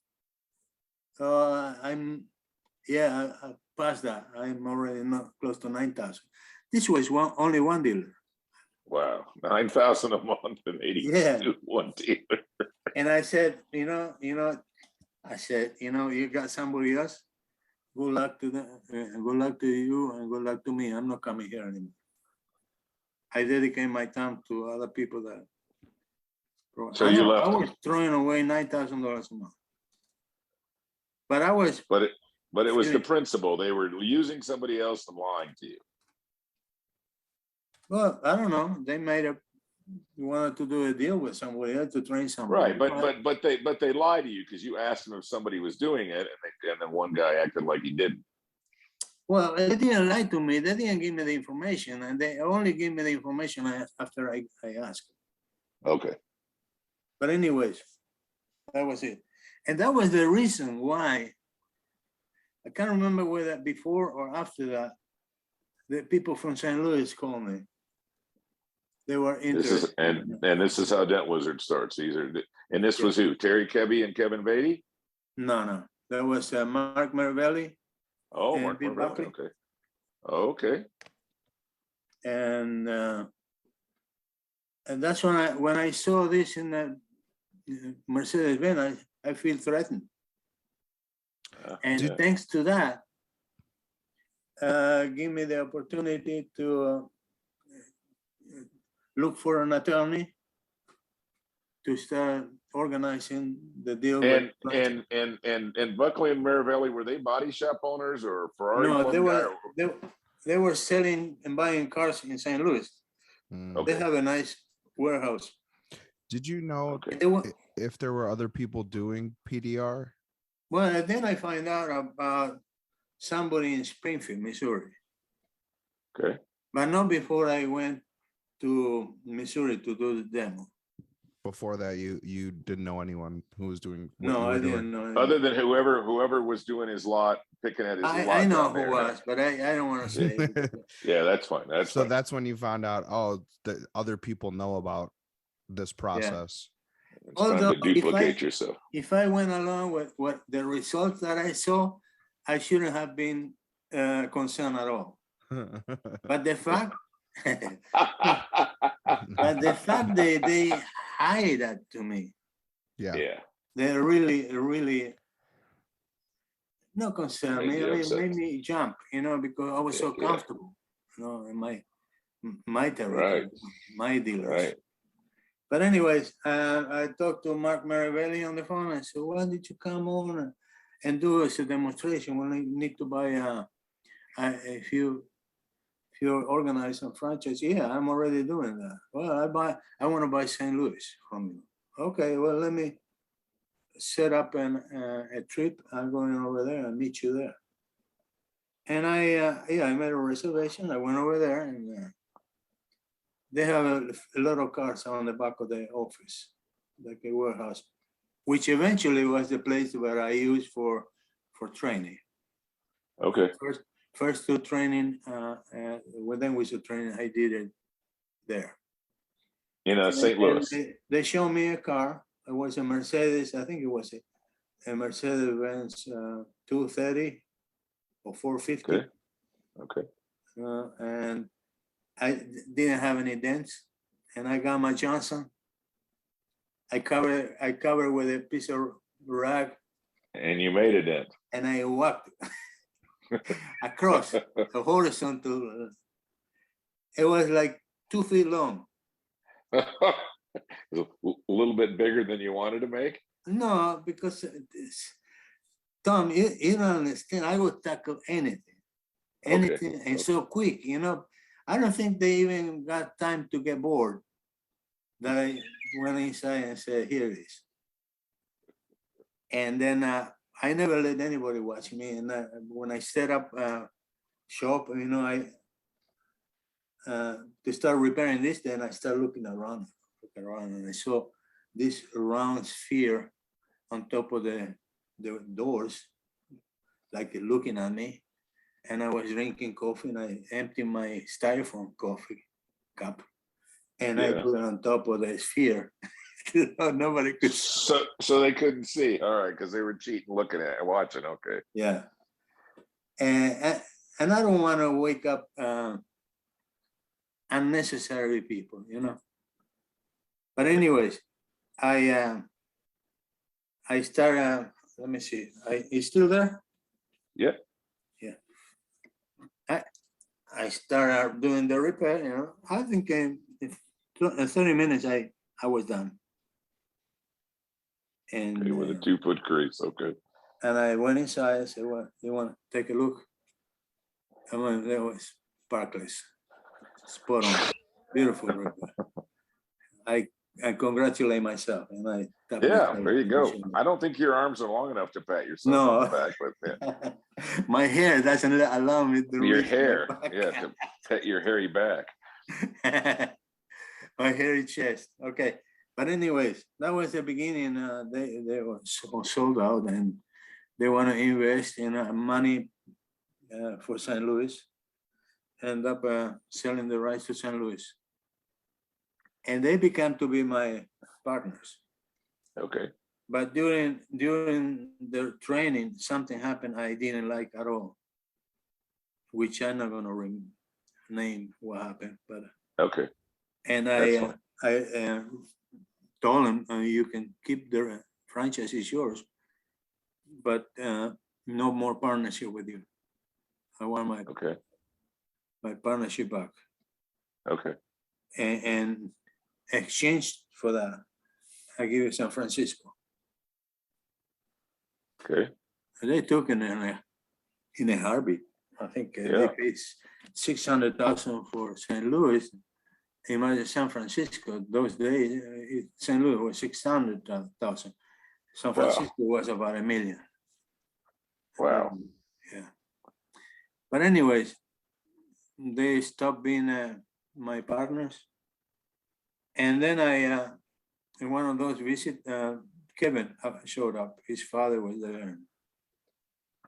I passed that. I'm already not close to 9,000. This was only one dealer. Wow, 9,000 a month and 82 Yeah. one dealer. And I said, I said, you got somebody else. Good luck to them. Good luck to you, and good luck to me. I'm not coming here anymore. I dedicate my time to other people that. So you left. I was throwing away $9,000 a month. But I was. But it was the principle. They were using somebody else and lying to you. Well, I don't know. They wanted to do a deal with somebody else to train somebody. Right, but they lied to you because you asked them if somebody was doing it, and then one guy acted like he didn't. Well, they didn't lie to me. They didn't give me the information, and they only gave me the information after I asked. Okay. But anyways, that was it. And that was the reason why, I can't remember whether before or after that, the people from St. Louis called me. They were interested. This is how Dent Wizard starts. Was who? Terry Kebby and Kevin Beatty? No. That was Mark Maravelli. Oh, Mark Maravelli. Okay. Okay. And that's when I saw this in the Mercedes-Benz, I feel threatened. And thanks to that, give me the opportunity to look for an attorney to start organizing the deal. And Buckley and Maravelli, were they body shop owners or Ferrari? No, they were selling and buying cars in St. Louis. Okay. They have a nice warehouse. Did you know if there were other people doing PDR? Well, then I find out about somebody in Springfield, Missouri. Okay. But not before I went to Missouri to do the demo. Before that, you didn't know anyone who was doing what no, you were I doing? Didn't know anyone. Other than whoever was doing his lot, picking at his lot. I know who was, but I don't want to say. Yeah, that's fine. That's when you found out, the other people know about this process. Yeah. It's time to duplicate yourself. If I went along with what the results that I saw, I shouldn't have been concerned at all. But the fact that they hide that to me. Yeah. They're really not concerned. It made me jump, because I was so comfortable, in my territory, my dealers. Right. But anyways, I talked to Mark Maravelli on the phone. I said, why did you come on and do us a demonstration when I need to buy if you organize a franchise? Yeah, I'm already doing that. Well, I want to buy St. Louis from you. Okay, well, let me set up a trip. I'm going over there and meet you there. And I made a reservation. I went over there, and they have a lot of cars on the back of the office, like a warehouse, which eventually was the place where I used for training. Okay. First two training, then we saw training, I did it there. In St. Louis. They showed me a car. It was a Mercedes. I think it was a Mercedes-Benz 230 or 450. Okay. And I didn't have any dents. And I got my Johnson. I covered with a piece of rag. And you made a dent. And I walked across a horizontal. It was like 2 feet long. A little bit bigger than you wanted to make? No, because Tom, you don't understand. I would tackle anything, and so quick. I don't think they even got time to get bored. That I went inside and said, "Here it is." And then I never let anybody watch me. And when I set up shop, to start repairing this, then I started looking around, and I saw this round sphere on top of the doors, like looking at me. and I was drinking coffee, and I emptied my styrofoam coffee cup, and I Yeah. put it on top of the sphere. Nobody could. So they couldn't see. All right, because they were cheating, looking at it, watching. Okay. Yeah, and I don't want to wake up unnecessary people, you know. But anyways, I start. Let me see. Is still there? Yeah. Yeah. I started doing the repair. You know, I think in 30 minutes I was done. And Okay, with a 2-foot crease. Okay. and I went inside. I said, "Well, you want to take a look?" And when there was sparkless, spot on, beautiful repair. I congratulate myself, and I tap Yeah, myself there you on the go. shoulder. I don't think your arms are long enough to pat yourself No. on the back, but yeah. My hair doesn't allow me to Your reach my hair, back. yeah, to pet your hairy back. My hairy chest. Okay, but anyways, that was the beginning. They were sold out, and they want to invest in money for St. Louis. End up selling the rights to St. Louis, and they began to be my partners. Okay. But during the training, something happened I didn't like at all, which I'm not gonna name what happened. But Okay. and That's I told them, you can keep the franchise is yours, but no more partnership with you. I want okay. my partnership back, Okay. and exchange for that, I give you San Francisco. Okay. And they took it in a heartbeat. I think they Yeah. paid $600,000 for St. Louis. Imagine San Francisco. Those days, St. Louis was 600,000. San Francisco was about $1 million. Wow. Yeah. But anyways, they stopped being my partners. And then in one of those visits, Kevin showed up. His father was there.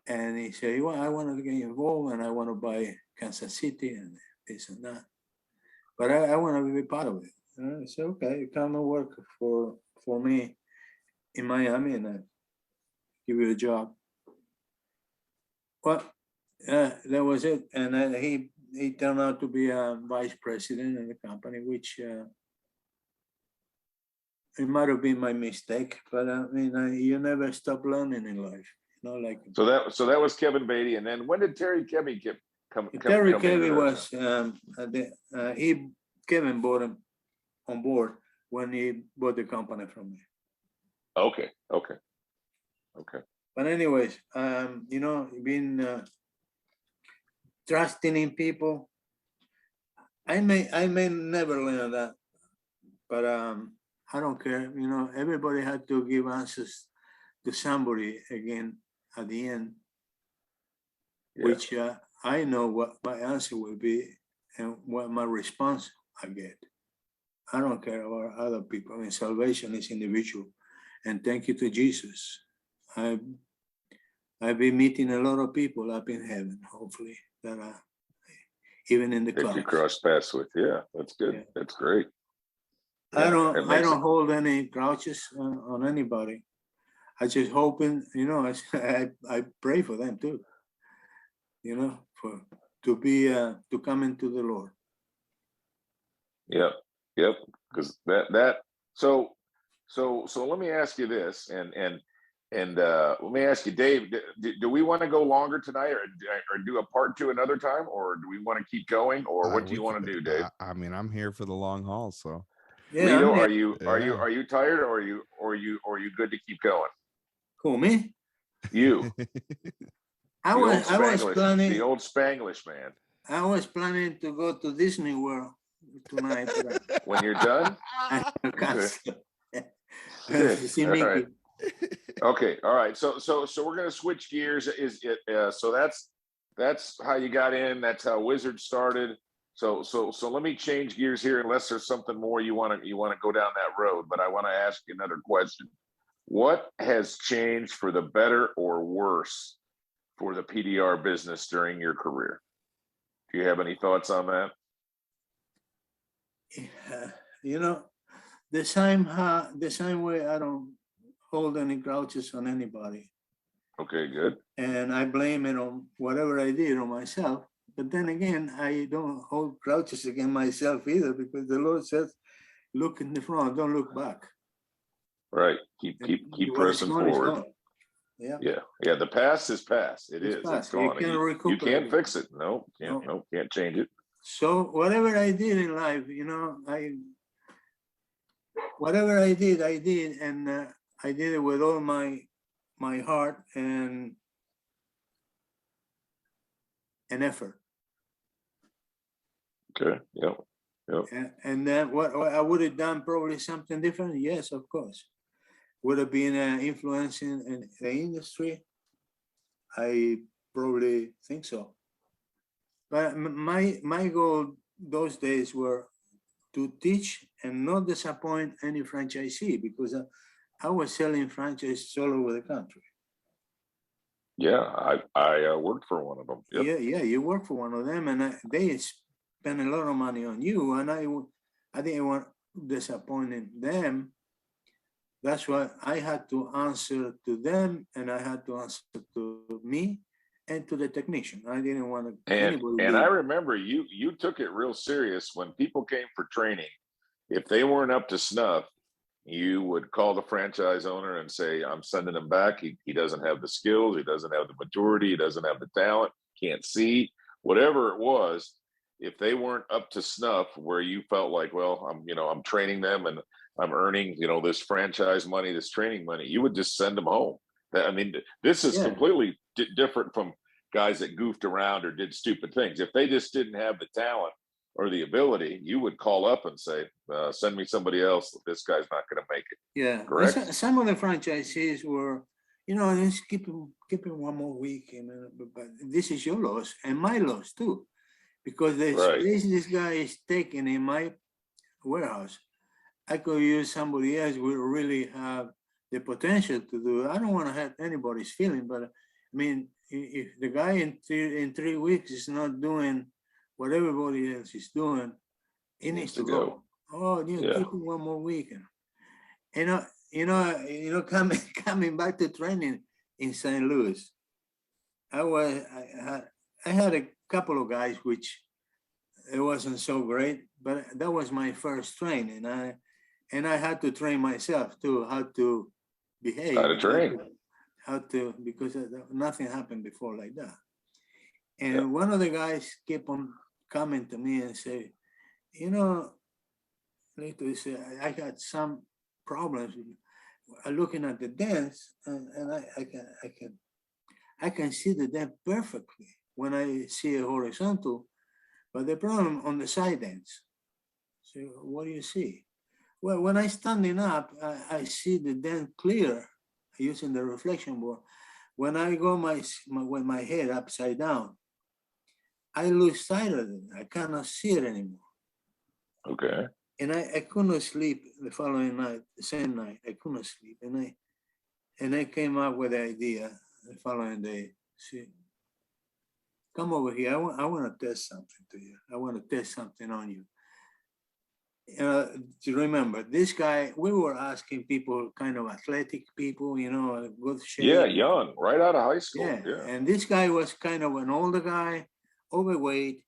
And he said, well, I want to get involved, and I want to buy Kansas City and this and that. But I want to be part of it. And I said, okay, come and work for me in Miami, and I give you a job. Well, that was it. And then he turned out to be a vice president in the company, which it might have been my mistake. But I mean, you never stop learning in life. You know, like So that was Kevin Beatty, and then when did Terry Kebby come? Terry come Kevy into was Kevin bought him on board when he bought the company from me. Okay. But anyways, you know, being trusting in people. I may never learn that, but I don't care. You know, everybody had to give answers to somebody again at the end, which I know what my answer will be and what my response I get. I don't care about other people. I mean, salvation is individual, and thank you to Jesus. I've been meeting a lot of people up in heaven, hopefully, that are even in the That you clouds. cross paths with. Yeah, that's good. Yeah. That's great. I Yeah, don't hold any grouches on anybody. I just hoping, you know, I pray for them too. You know, to come into the Lord. Yep. Because so let me ask you this, and let me ask you, Dave, do we want to go longer tonight, or do a part 2 another time, or do we want to keep going, or what do you want to do, Dave? I mean, I'm here for the long haul, so. Yeah, Lito, I'm are you tired, or are you good to keep going? Who, me? You. I was planning. The old Spanglish man. I was planning to go to Disney World tonight. When you're done. I cancel. See All Mickey. right. Okay. All right. So we're gonna switch gears. So that's how you got in. That's how Wizard started. So let me change gears here, unless there's something more you want to go down that road. But I want to ask you another question. What has changed for the better or worse for the PDR business during your career? Do you have any thoughts on that? You know, the same way I don't hold any grouches on anybody. Okay, good. And I blame it on whatever I did on myself. But then again, I don't hold grouches against myself either, because the Lord says, look in the front, don't look back. Right. Keep What is pressing gone is forward. gone. Yeah. Yeah. The past is past. It's It's past. gone. You can't You recuperate can't it. fix it. No, can't change it. So whatever I did in life, you know, whatever I did, and I did it with all my heart and effort. Okay. Yep. And then what I would have done, probably something different. Yes, of course. Would have been influencing in the industry. I probably think so. But my goal those days were to teach and not disappoint any franchisee, because I was selling franchises all over the country. Yeah, I worked for one of them. Yep. Yeah, you work for one of them, and they spend a lot of money on you, and I didn't want disappointing them. That's why I had to answer to them, and I had to answer to me and to the technician. I didn't want to anybody. And I remember you took it real serious when people came for training. If they weren't up to snuff, you would call the franchise owner and say, I'm sending him back. He doesn't have the skills, he doesn't have the maturity, he doesn't have the talent, can't see, whatever it was. If they weren't up to snuff where you felt like, well, I'm training them and I'm earning, this franchise money, this training money, you would just send them home. I mean, this is completely different from guys that goofed around or did stupid things. If they just didn't have the talent or the ability, you would call up and say, send me somebody else. This guy's not going to make it. Yeah, correct. Some of the franchisees were, let's keep him one more week, but this is your loss and my loss too, because the space this guy is taking in my warehouse, I could use somebody else who really have the potential to do it. I don't want to hurt anybody's feeling, but I mean, if the guy in 3 weeks is not doing what everybody else is doing, he needs to go. Oh, keep it one more week. Coming back to training in St. Louis, I had a couple of guys which it wasn't so great, but that was my first training, and I had to train myself too, how to behave, how to train, because nothing happened before like that. And one of the guys kept on coming to me and say, later he said, I got some problems looking at the dents, and I can see the dent perfectly when I see a horizontal, but the problem on the side dents. So what do you see? Well, when I standing up, I see the dent clear using the reflection board. When I go with my head upside down, I lose sight of it. I cannot see it anymore. Okay. And I couldn't sleep the following night, the same night. I couldn't sleep, and I came up with the idea the following day. See, come over here. I want to test something to you. I want to test something on you. To remember, this guy, we were asking people, kind of athletic people, good shape. Yeah, young, right out of high school. Yeah. And this guy was kind of an older guy, overweight.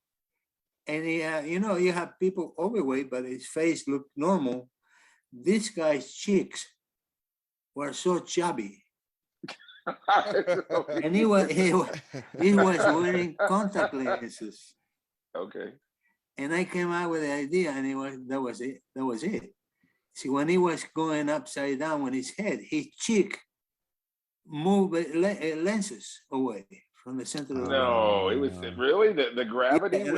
And you have people overweight, but his face looked normal. This guy's cheeks were so chubby. And he was wearing contact lenses. Okay. And I came out with the idea, and that was it. See, when he was going upside down with his head, his cheek moved lenses away from the center of the No, it was really the gravity.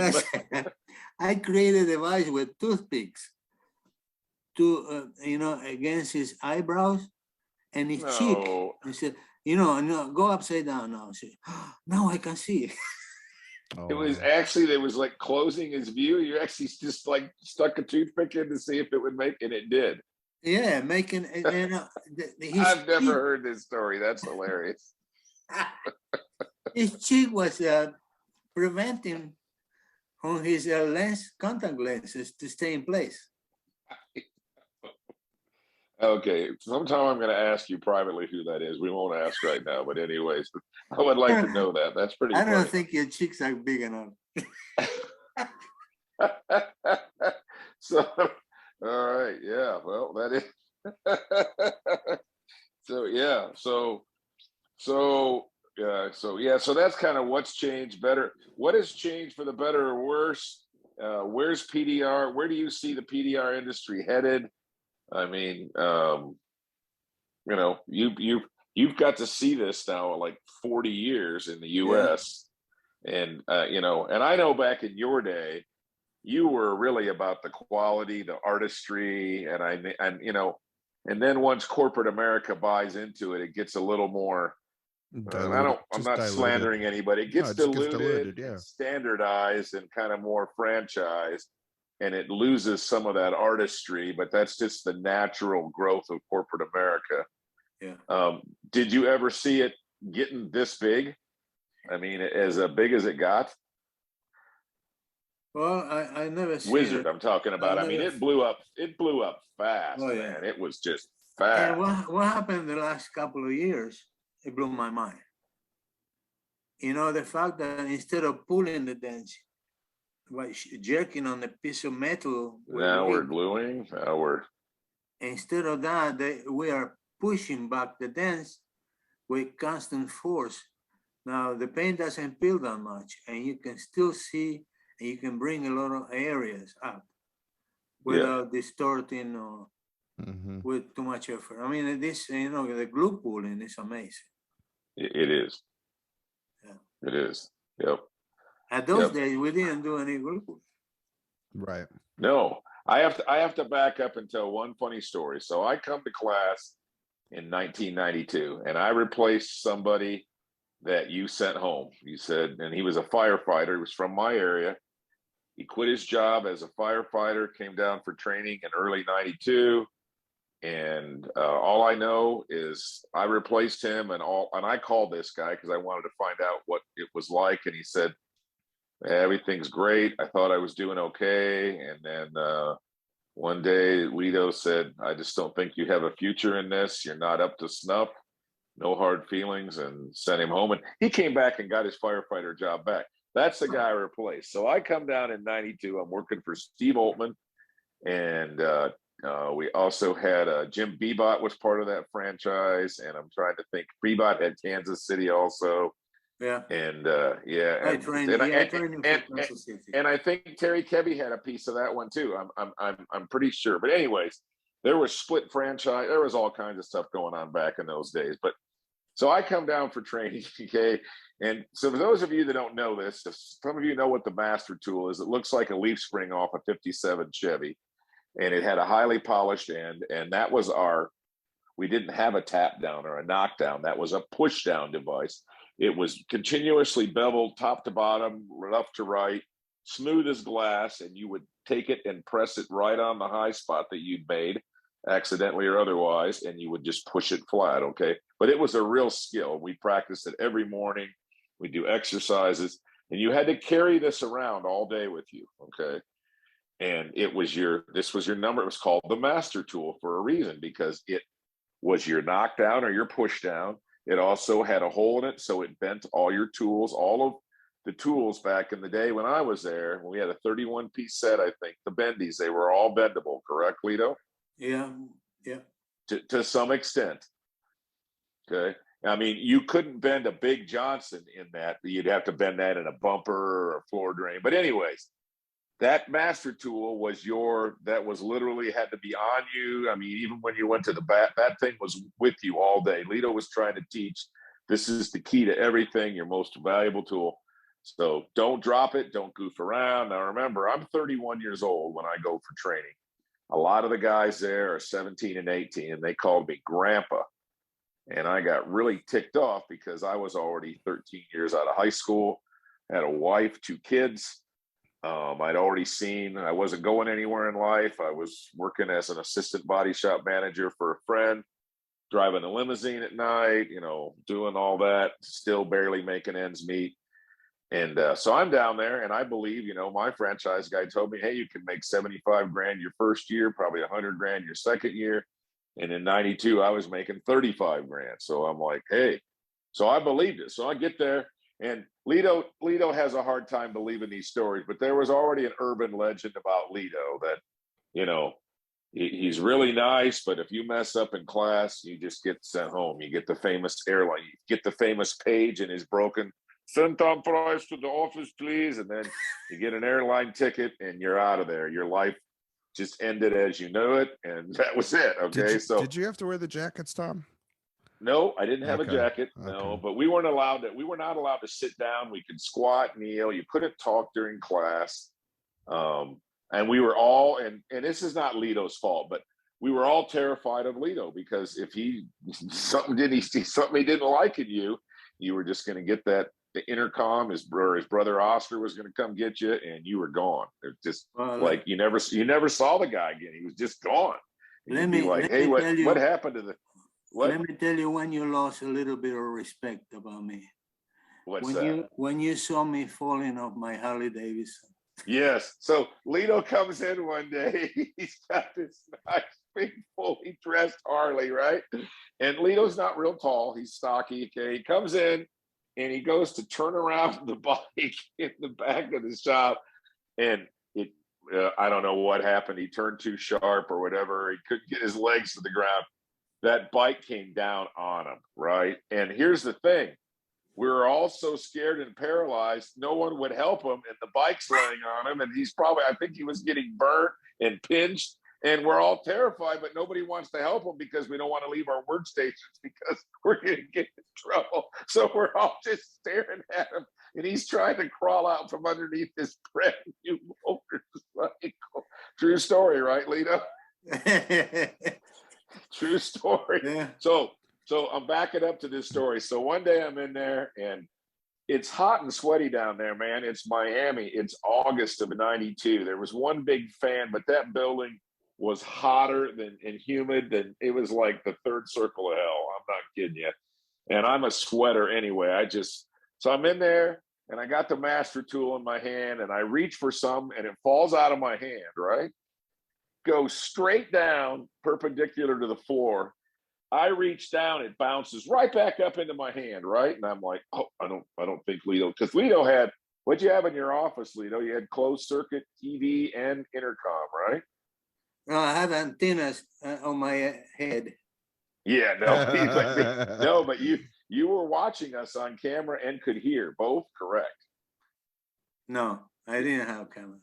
I created a device with toothpicks to against his eyebrows and his cheek. I said, no, go upside down now. I said, now I can see. It was actually, it was like closing his view. You actually just like stuck a toothpick in to see if it would make, and it did. Yeah, making. I've never heard this story. That's hilarious. His cheek was preventing from his contact lenses to stay in place. Okay, sometime I'm going to ask you privately who that is. We won't ask right now, but anyways, I would like to know that. That's pretty I don't funny. think your cheeks are big enough. So, all right, yeah. Well, that is. So yeah, so yeah, so that's kind of what's changed. Better, what has changed for the better or worse? Where's PDR? Where do you see the PDR industry headed? I mean, you know, you've got to see this now like 40 years in the U.S. And you know, and I know back in your day, you were really about the quality, the artistry, and you know, and then once corporate America buys into it, it gets a little more. Diluted, I'm just not diluted. slandering anybody. It gets No, it just gets diluted, diluted, yeah. and standardized, and kind of more franchised, and it loses some of that artistry. But that's just the natural growth of corporate America. Yeah. Did you ever see it getting this big? I mean, as big as it got. Well, I never seen Wizard, it. I'm talking about. I mean, it blew up. It blew up fast, Oh, yeah. man. It was just And fast. what happened the last couple of years? It blew my mind. You know, the fact that instead of pulling the dents, by jerking on a piece of metal, Now we're gluing. Now we're. Instead of that, we are pushing back the dents with constant force. Now the paint doesn't peel that much, and you can still see, and you can bring a lot of areas up without distorting or with too much effort. I mean, this, you know, the glue pulling is amazing. It is. Yeah. It is. Yep. At those days, we didn't do any glue pulling. Right. No, I have to back up and tell one funny story. So I come to class in 1992, and I replaced somebody that you sent home. You said, and he was a firefighter. He was from my area. He quit his job as a firefighter, came down for training in early 92. And all I know is I replaced him, and I called this guy because I wanted to find out what it was like. And he said, everything's great. I thought I was doing okay. And then one day Lido said, I just don't think you have a future in this. You're not up to snuff. No hard feelings, and sent him home. And he came back and got his firefighter job back. That's the guy I replaced. So I come down in 92. I'm working for Steve Altman. And we also had Jim Bebot was part of that franchise. And I'm trying to think, Bebot had Kansas City also. Yeah. And yeah. I trained him for Kansas City. And I think Terry Kebby had a piece of that one too. I'm pretty sure. But anyways, there was split franchise. There was all kinds of stuff going on back in those days. But so I come down for training, okay? And so for those of you that don't know this, if some of you know what the master tool is, it looks like a leaf spring off a 57 Chevy. And it had a highly polished end. And that was we didn't have a tap down or a knockdown. That was a push down device. It was continuously beveled top to bottom, left to right, smooth as glass. And you would take it and press it right on the high spot that you'd made, accidentally or otherwise, and you would just push it flat, okay? But it was a real skill. We practiced it every morning. We do exercises, and you had to carry this around all day with you, okay? And this was your number. It was called the master tool for a reason, because it was your knockdown or your push down. It also had a hole in it, so it bent all your tools, all of the tools back in the day when I was there. We had a 31-piece set, I think, the bendies, they were all bendable, correct, Lito? Yeah. To some extent. Okay. I mean, you couldn't bend a Big Johnson in that. You'd have to bend that in a bumper or a floor drain. But anyways, that master tool that was literally had to be on you. I mean, even when you went to the bat, that thing was with you all day. Lito was trying to teach, this is the key to everything, your most valuable tool. So don't drop it. Don't goof around. Now, remember, I'm 31 years old when I go for training. A lot of the guys there are 17 and 18, and they called me Grandpa. And I got really ticked off because I was already 13 years out of high school, had a wife, 2 kids. I'd already seen, I wasn't going anywhere in life. I was working as an assistant body shop manager for a friend. driving a limousine at night, doing all that, still barely making ends meet. And so I'm down there, and I believe, my franchise guy told me, hey, you can make 75 grand your first year, probably 100 grand your second year. And in 92, I was making 35 grand. So I'm like, hey, so I believed it. So I get there, and Lito has a hard time believing these stories, but there was already an urban legend about Lito that, he's really nice, but if you mess up in class, you just get sent home. You get the famous airline, you get the famous page in his broken, send Tom Price to the office, please. And then you get an airline ticket and you're out of there. Your life just ended as you know it. And that was it. Okay. Did you have to wear the jackets, Tom? No, I didn't have Okay. a jacket. No, but we were not allowed to sit down. We could squat, kneel. You couldn't talk during class. And we were all, and this is not Lito's fault, but we were all terrified of Lito, because if something he didn't like in you, you were just going to get the intercom. His brother Oscar was going to come get you, and you were gone. It's just like you never saw the guy again. He was just gone. Let me what happened to the? What? Let me tell you when you lost a little bit of respect about me. What's that? When you saw me falling off my Harley Davidson. Yes. So Lito comes in one day. He's got this nice, big, fully dressed Harley, right? And Lito's not real tall. He's stocky. Okay. He comes in and he goes to turn around the bike in the back of the shop. And I don't know what happened. He turned too sharp or whatever. He couldn't get his legs to the ground. That bike came down on him, right? And here's the thing. We were all so scared and paralyzed, no one would help him, and the bike's laying on him, and I think he was getting burnt and pinched, and we're all terrified, but nobody wants to help him because we don't want to leave our workstations because we're going to get in trouble. So we're all just staring at him, and he's trying to crawl out from underneath this brand new motorcycle. True story, right, Lito? True story. Yeah. So I'm backing up to this story. So one day I'm in there, and it's hot and sweaty down there, man. It's Miami. It's August of 92. There was one big fan, but that building was hotter and humid than it was like the third circle of hell. I'm not kidding you. And I'm a sweater anyway. So I'm in there, and I got the master tool in my hand, and I reach for some, and it falls out of my hand, right? Goes straight down perpendicular to the floor. I reach down, it bounces right back up into my hand, right? And I'm like, oh, I don't think Lito, because Lito had, what'd you have in your office, Lito? You had closed circuit TV and intercom, right? No, I have antennas on my head. Yeah, but you were watching us on camera and could hear, both correct? No, I didn't have camera.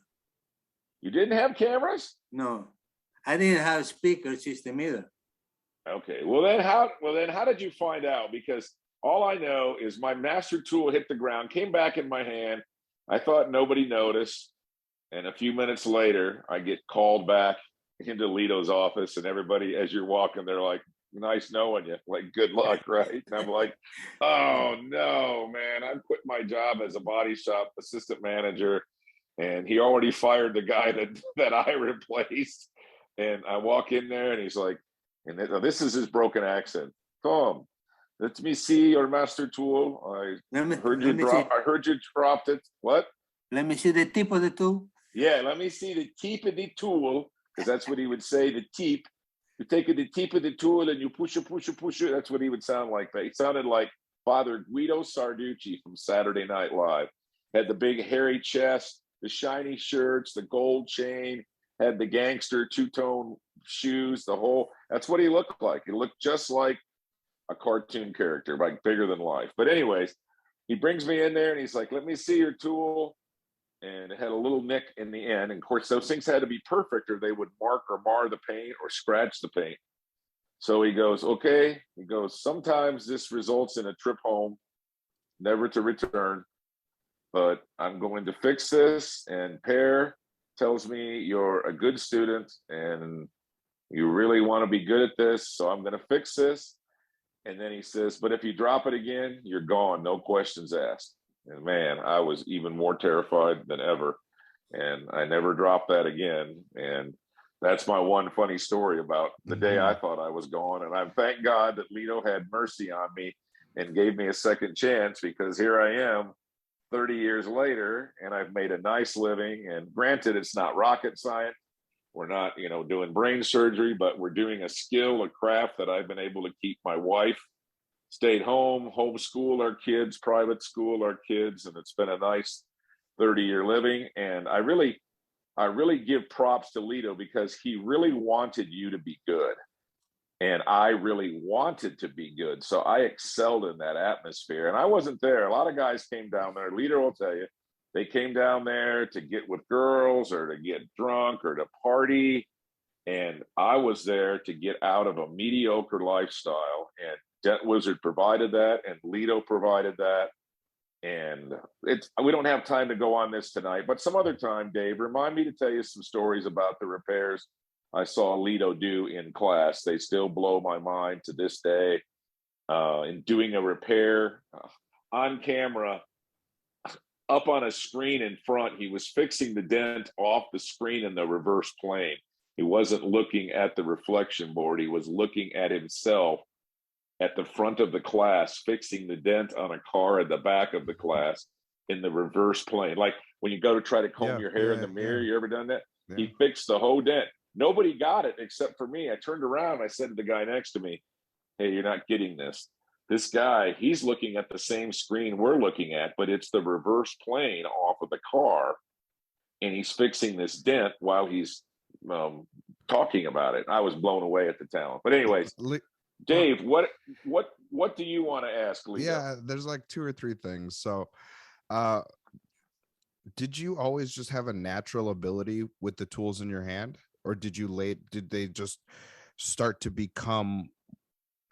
You didn't have cameras? No, I didn't have speaker system either. Okay, well then how did you find out? Because all I know is my master tool hit the ground, came back in my hand. I thought nobody noticed. And a few minutes later, I get called back into Lito's office, and everybody, as you're walking, they're like, nice knowing you, like, good luck, right? And I'm like, oh no, man, I quit my job as a body shop assistant manager, and he already fired the guy that I replaced. And I walk in there, and he's like, and this is his broken accent. Tom, let me see your master tool. I heard you dropped it. What? Let me see the tip of the tool. Yeah, let me see the tip of the tool, because that's what he would say, the tip. You take the tip of the tool and you push it. That's what he would sound like. He sounded like Father Guido Sarducci from Saturday Night Live. Had the big hairy chest, the shiny shirts, the gold chain, had the gangster two-tone shoes, that's what he looked like. He looked just like a cartoon character, like bigger than life. But anyways, he brings me in there and he's like, let me see your tool. And it had a little nick in the end. And of course, those things had to be perfect or they would mark or mar the paint or scratch the paint. So he goes, okay. He goes, sometimes this results in a trip home, never to return, but I'm going to fix this. And Pear tells me you're a good student and you really want to be good at this, so I'm going to fix this. And then he says, but if you drop it again, you're gone, no questions asked. And man, I was even more terrified than ever. And I never dropped that again. And That's my one funny story about the day I Mhm. thought I was gone. And I thank God that Lito had mercy on me and gave me a second chance, because here I am 30 years later and I've made a nice living. And granted, it's not rocket science. We're not, doing brain surgery, but we're doing a skill, a craft that I've been able to keep my wife, stayed home, homeschool our kids, private school our kids. And it's been a nice 30-year living. And I really give props to Lito, because he really wanted you to be good. And I really wanted to be good. So I excelled in that atmosphere. And I wasn't there. A lot of guys came down there. Lito will tell you, they came down there to get with girls or to get drunk or to party. And I was there to get out of a mediocre lifestyle. And Dent Wizard provided that, and Lito provided that. And we don't have time to go on this tonight, but some other time, Dave, remind me to tell you some stories about the repairs I saw Lito do in class. They still blow my mind to this day. In doing a repair on camera, up on a screen in front, he was fixing the dent off the screen in the reverse plane. He wasn't looking at the reflection board. He was looking at himself at the front of the class, fixing the dent on a car at the back of the class in the reverse plane. Like when you go to try to comb your hair in the mirror, you ever done that? Yeah. He fixed the whole dent. Nobody got it except for me. I turned around, I said to the guy next to me, hey, you're not getting this. This guy, he's looking at the same screen we're looking at, but it's the reverse plane off of the car. And he's fixing this dent while he's talking about it. I was blown away at the talent. But anyways, Dave, what do you want to ask Lito? Yeah, there's like 2 or 3 things. So did you always just have a natural ability with the tools in your hand, or did they just start to become,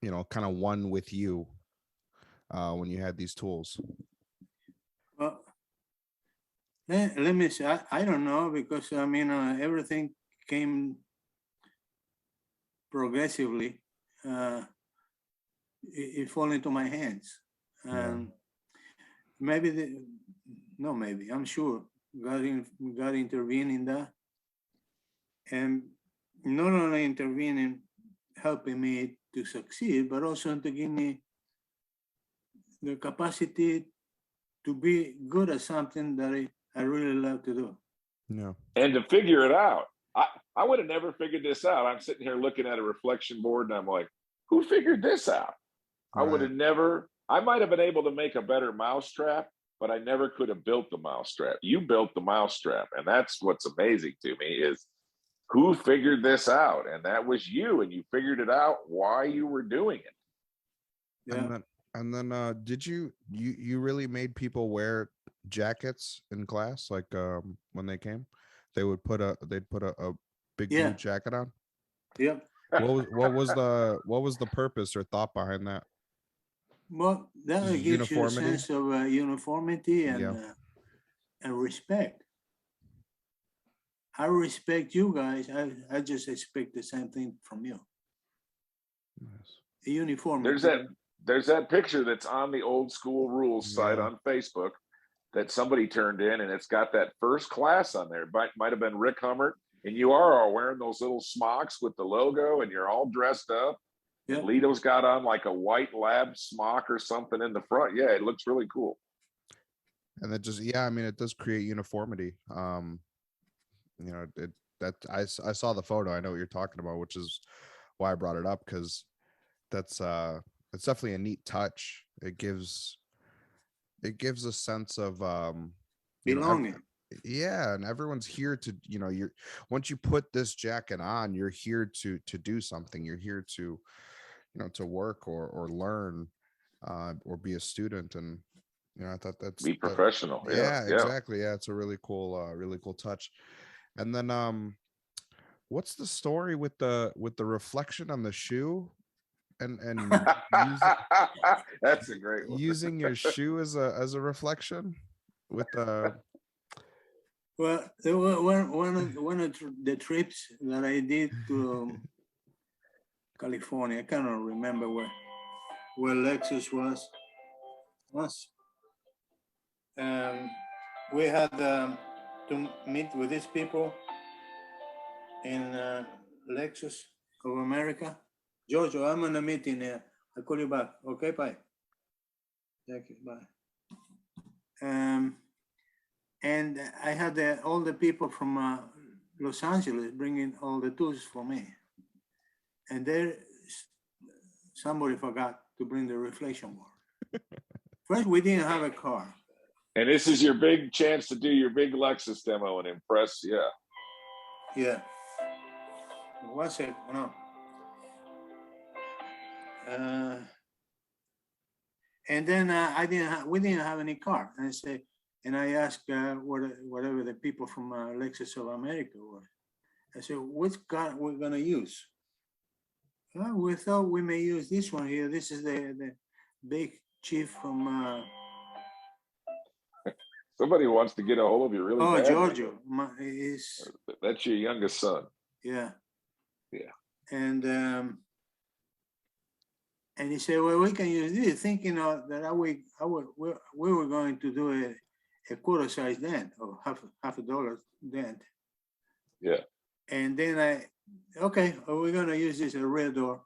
kind of one with you when you had these tools? Well, let me say, I don't know, because everything came progressively. It fall into my hands, and maybe I'm sure God intervened in that, and not only intervening, helping me to succeed, but also to give me the capacity to be good at something that I really love to do. Yeah. And to figure it out. I would have never figured this out. I'm sitting here looking at a reflection board and I'm like, who figured this out? Right. I would have never, I might have been able to make a better mousetrap, but I never could have built the mousetrap. You built the mousetrap. And that's what's amazing to me, is who figured this out? And that was you. And you figured it out why you were doing it. Yeah. And then did you really made people wear jackets in class? Like when they came, they'd put a big blue jacket on. Yeah. What was the purpose or thought behind that? Well, that gives uniformity? you a sense of uniformity and respect. I respect you guys. I just expect the same thing from you. Nice. A uniformity. There's that picture that's on the Old School Rules site on Facebook that somebody turned in, and it's got that first class on there. Might have been Rick Hummert, and you are all wearing those little smocks with the logo, and you're all dressed up. Yeah. And Lito's got on like a white lab smock or something in the front. Yeah, it looks really cool. And that just, it does create uniformity. I saw the photo. I know what you're talking about, which is why I brought it up, because that's it's definitely a neat touch. It gives a sense of belonging. And everyone's here to, you're, once you put this jacket on, you're here to do something. You're here to, to work or learn or be a student. And I thought that's be professional. Yeah, exactly. Yeah, it's a really cool touch. And then what's the story with the reflection on the shoe? And that's a great one. Using your shoe as a reflection with the. Well, there were one of the trips that I did to California. I cannot remember where Lexus was. We had to meet with these people, in Lexus of America. Giorgio, I'm in a meeting here. I'll call you back. Okay, bye. Thank you, bye. And I had all the people from Los Angeles bringing all the tools for me. And there, somebody forgot to bring the reflection board. First, we didn't have a car. And this is your big chance to do your big Lexus demo and impress. Yeah. Yeah. One sec, no. And then we didn't have any car. And I say, and I asked whatever the people from Lexus of America were. I said, which car we're gonna use? Well, we thought we may use this one here. This is the big chief from. Somebody wants to get a hold of you really bad. Giorgio, that's your youngest son. Yeah. Yeah. And he said, well, we can use this, thinking that we were going to do a quarter size dent or half a dollar dent. Yeah. And then okay, we're gonna use this a rear door.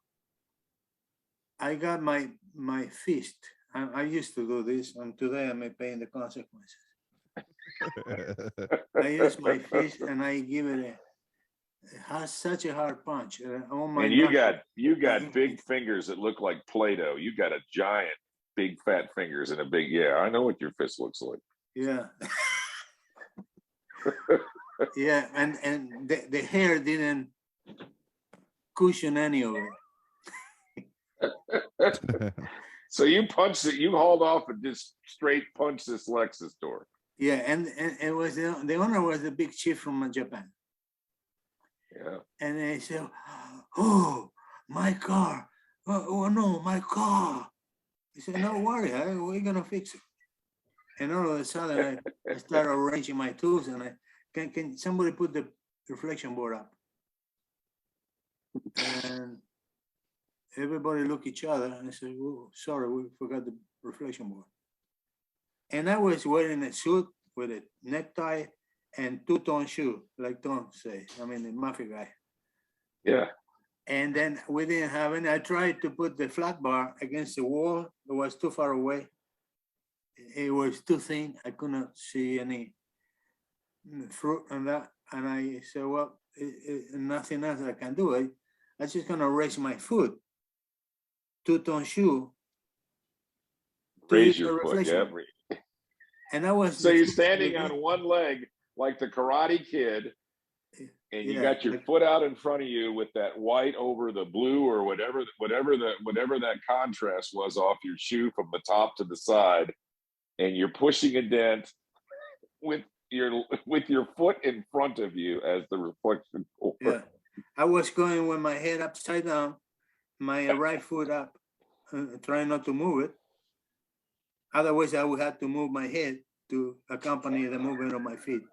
I got my fist. I used to do this, and today I'm paying the consequences. I use my fist and I give it has such a hard punch. And you got big fingers that look like Play-Doh. You got a giant, big fat fingers and a big, yeah, I know what your fist looks like. Yeah. Yeah, and the hair didn't cushion any of it. So you punched it, you hauled off and just straight punched this Lexus door. Yeah, and it was the owner was the big chief from Japan. Yeah. And they said, oh, my car. Oh no, my car. He said, no worry, we're gonna fix it. And all of a sudden I started arranging my tools and can somebody put the reflection board up? And everybody looked at each other and I said, oh, sorry, we forgot the reflection board. And I was wearing a suit with a necktie and two-tone shoe, like Tom says. I mean, the mafia guy. Yeah. And then we didn't have any. I tried to put the flat bar against the wall. It was too far away. It was too thin. I couldn't see any fruit on that. And I said, well, nothing else I can do. I'm just going to raise my foot. Two-tone shoe. Raise your foot, yeah. And I was. So you're standing on one leg like the Karate Kid, and you got your foot out in front of you with that white over the blue or whatever that contrast was off your shoe from the top to the side, and you're pushing a dent with your foot in front of you as the reflection board. Yeah, I was going with my head upside down, my right foot up, trying not to move it. Otherwise, I would have to move my head to accompany the movement of my feet.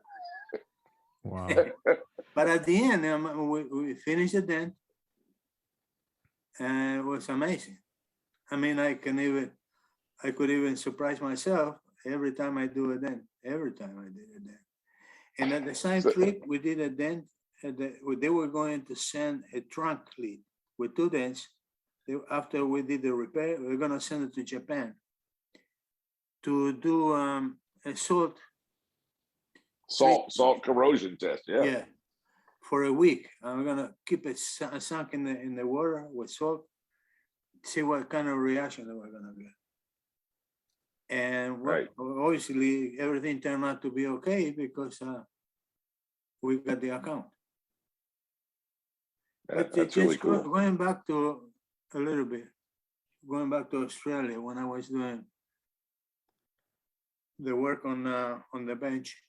Wow. But at the end, we finished the dent, and it was amazing. I mean, I could even surprise myself every time I do a dent. Every time I did a dent. And at the same trip, we did a dent. They were going to send a trunk lead with two dents. After we did the repair, we were going to send it to Japan to do a salt corrosion test. Yeah, for a week. I'm gonna keep it sunk in the water with salt, see what kind of reaction that we're gonna get. And obviously everything turned out to be okay because we got the account. That's really cool. Going back to a little bit, going back to Australia when I was doing the work on the bench.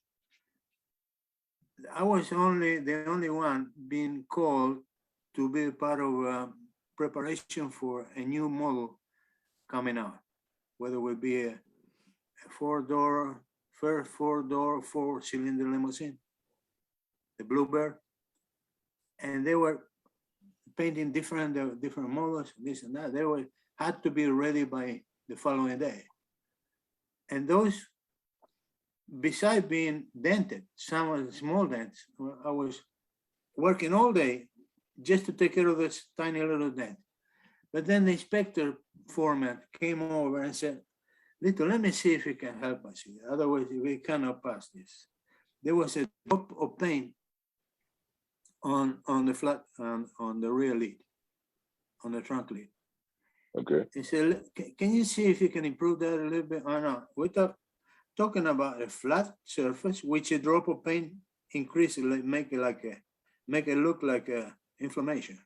I was the only one being called to be part of preparation for a new model coming out, whether it would be a four-cylinder limousine, the Bluebird, and they were painting different models, this and that. They had to be ready by the following day, and those. Besides being dented, some of the small dents, I was working all day just to take care of this tiny little dent. But then the inspector foreman came over and said, Lito, let me see if you can help us here. Otherwise, we cannot pass this. There was a drop of paint on the flat, on the rear lid, on the trunk lid. Okay. He said, can you see if you can improve that a little bit? Oh, no, we're talking about a flat surface, which a drop of paint increases, make it look like a inflammation.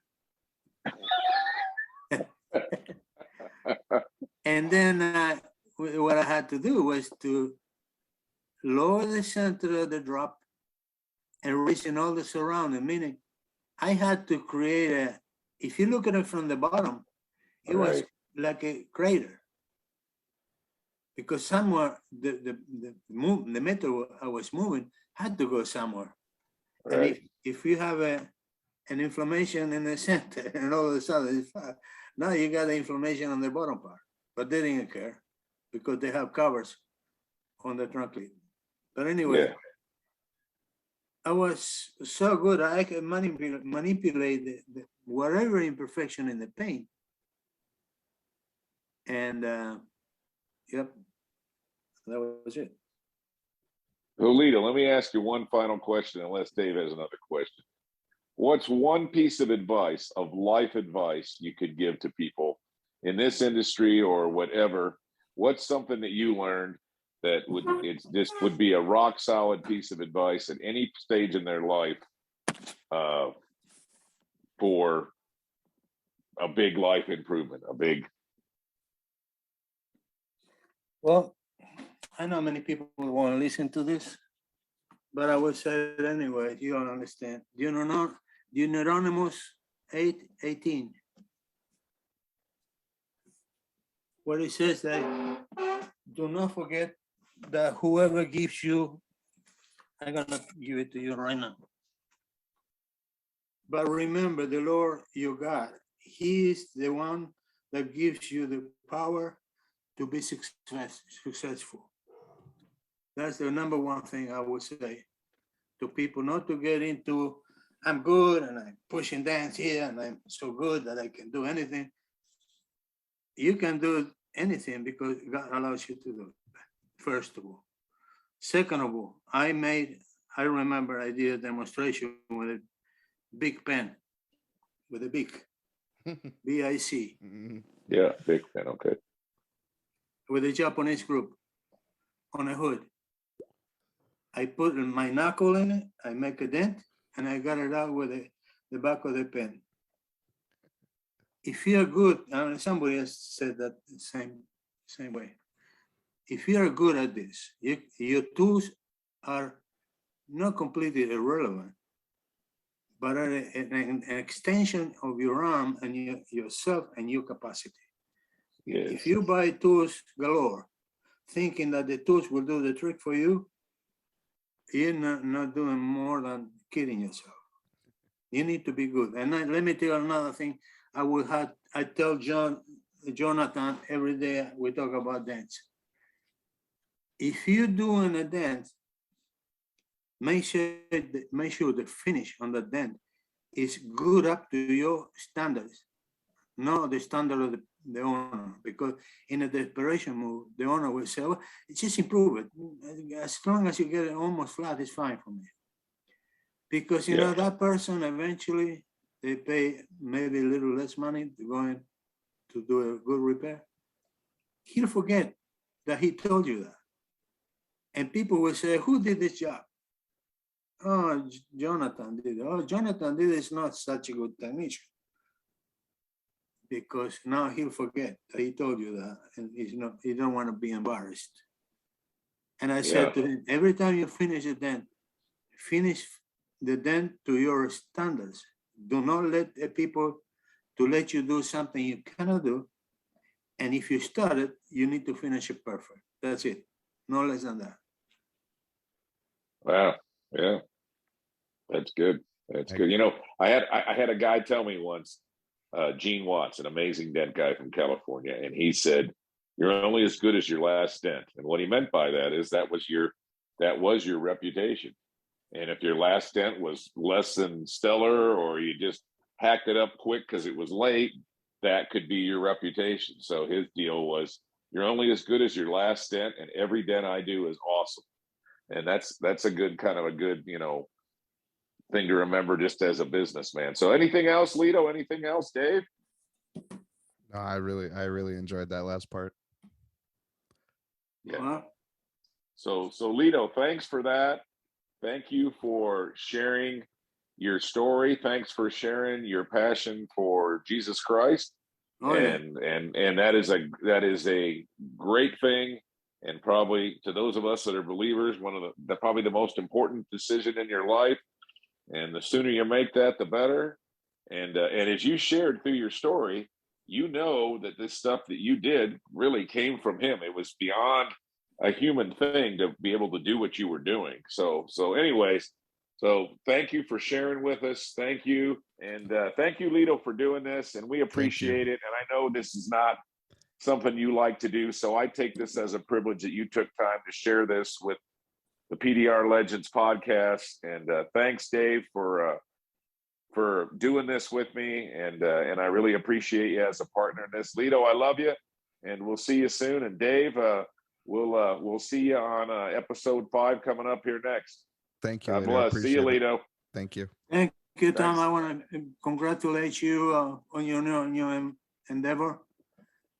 And then what I had to do was to lower the center of the drop and raising all the surrounding, meaning I had to create if you look at it from the bottom, it was like a crater. Because somewhere the metal I was moving had to go somewhere. Right. And if you have an inflammation in the center and all of a sudden it's flat, now you got the inflammation on the bottom part. But they didn't care because they have covers on the trunk lid. But anyway, I was so good, I could manipulate the whatever imperfection in the paint. And yep, that was it. Julito, let me ask you one final question, unless Dave has another question. What's one piece of advice, of life advice, you could give to people in this industry or whatever? What's something that you learned that this would be a rock solid piece of advice at any stage in their life for a big life improvement, Well, I know many people want to listen to this, but I will say it anyway. You don't understand. Deuteronomy 8:18, where it says that do not forget that whoever gives you, I'm gonna give it to you right now. But remember the Lord your God, He is the one that gives you the power to be successful. That's the number one thing I would say to people, not to get into, I'm good and I'm pushing dance here and I'm so good that I can do anything. You can do anything because God allows you to do it, first of all. Second of all, I remember I did a demonstration with a big pen, with a big, B-I-C. Yeah, big pen, okay. With a Japanese group on a hood. I put my knuckle in it, I make a dent, and I got it out with the back of the pen. If you're good, somebody else said that the same way. If you're good at this, your tools are not completely irrelevant, but are an extension of your arm and yourself and your capacity. Yes. If you buy tools galore, thinking that the tools will do the trick for you, you're not doing more than kidding yourself. You need to be good. And let me tell you another thing. I tell Jonathan every day we talk about dents. If you're doing a dent, make sure the finish on the dent is good up to your standards, not the standard of the owner, because in a desperation move, the owner will say, well, just improve it. As long as you get it almost flat, it's fine for me. Because, you know, that person eventually, they pay maybe a little less money to go in to do a good repair. He'll forget that he told you that. And people will say, who did this job? Oh, Jonathan did it. Oh, Jonathan did it. Is not such a good technician. Because now he'll forget that he told you that, and he don't want to be embarrassed. And I said to him, every time you finish a dent, finish the dent to your standards. Do not let people to let you do something you cannot do. And if you start it, you need to finish it perfect. That's it. No less than that. Wow. Yeah. That's good. That's good. You know, I had a guy tell me once, Gene Watts, an amazing dent guy from California, and he said, "You're only as good as your last dent." And what he meant by that is that was your reputation. And if your last dent was less than stellar, or you just hacked it up quick because it was late, that could be your reputation. So his deal was, you're only as good as your last dent, and every dent I do is awesome. And that's a good kind of a good, thing to remember just as a businessman. So anything else, Lito? Anything else, Dave? No, I really enjoyed that last part. Yeah. So Lito, thanks for that. Thank you for sharing your story. Thanks for sharing your passion for Jesus Christ. Oh, yeah. And that is a great thing. And probably to those of us that are believers, one of the probably the most important decision in your life. And the sooner you make that, the better. And as you shared through your story, you know that this stuff that you did really came from him. It was beyond a human thing to be able to do what you were doing. So anyways, so thank you for sharing with us. Thank you. And thank you, Lito, for doing this. And we appreciate it. And I know this is not something you like to do. So I take this as a privilege that you took time to share this with the PDR Legends podcast. And thanks, Dave, for doing this with me. And I really appreciate you as a partner in this. Lito, I love you. And we'll see you soon. And Dave, we'll see you on episode 5 coming up here next. Thank you. God bless. See you, Lito. Thank you. Thank you, Tom. I want to congratulate you on your new endeavor.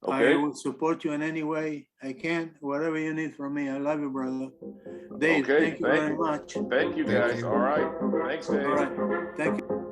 Okay. I will support you in any way I can, whatever you need from me. I love you, brother. Dave, Okay, thank you very much. Thank you, guys. you. All right. Thanks, Dave. All right. Thank you.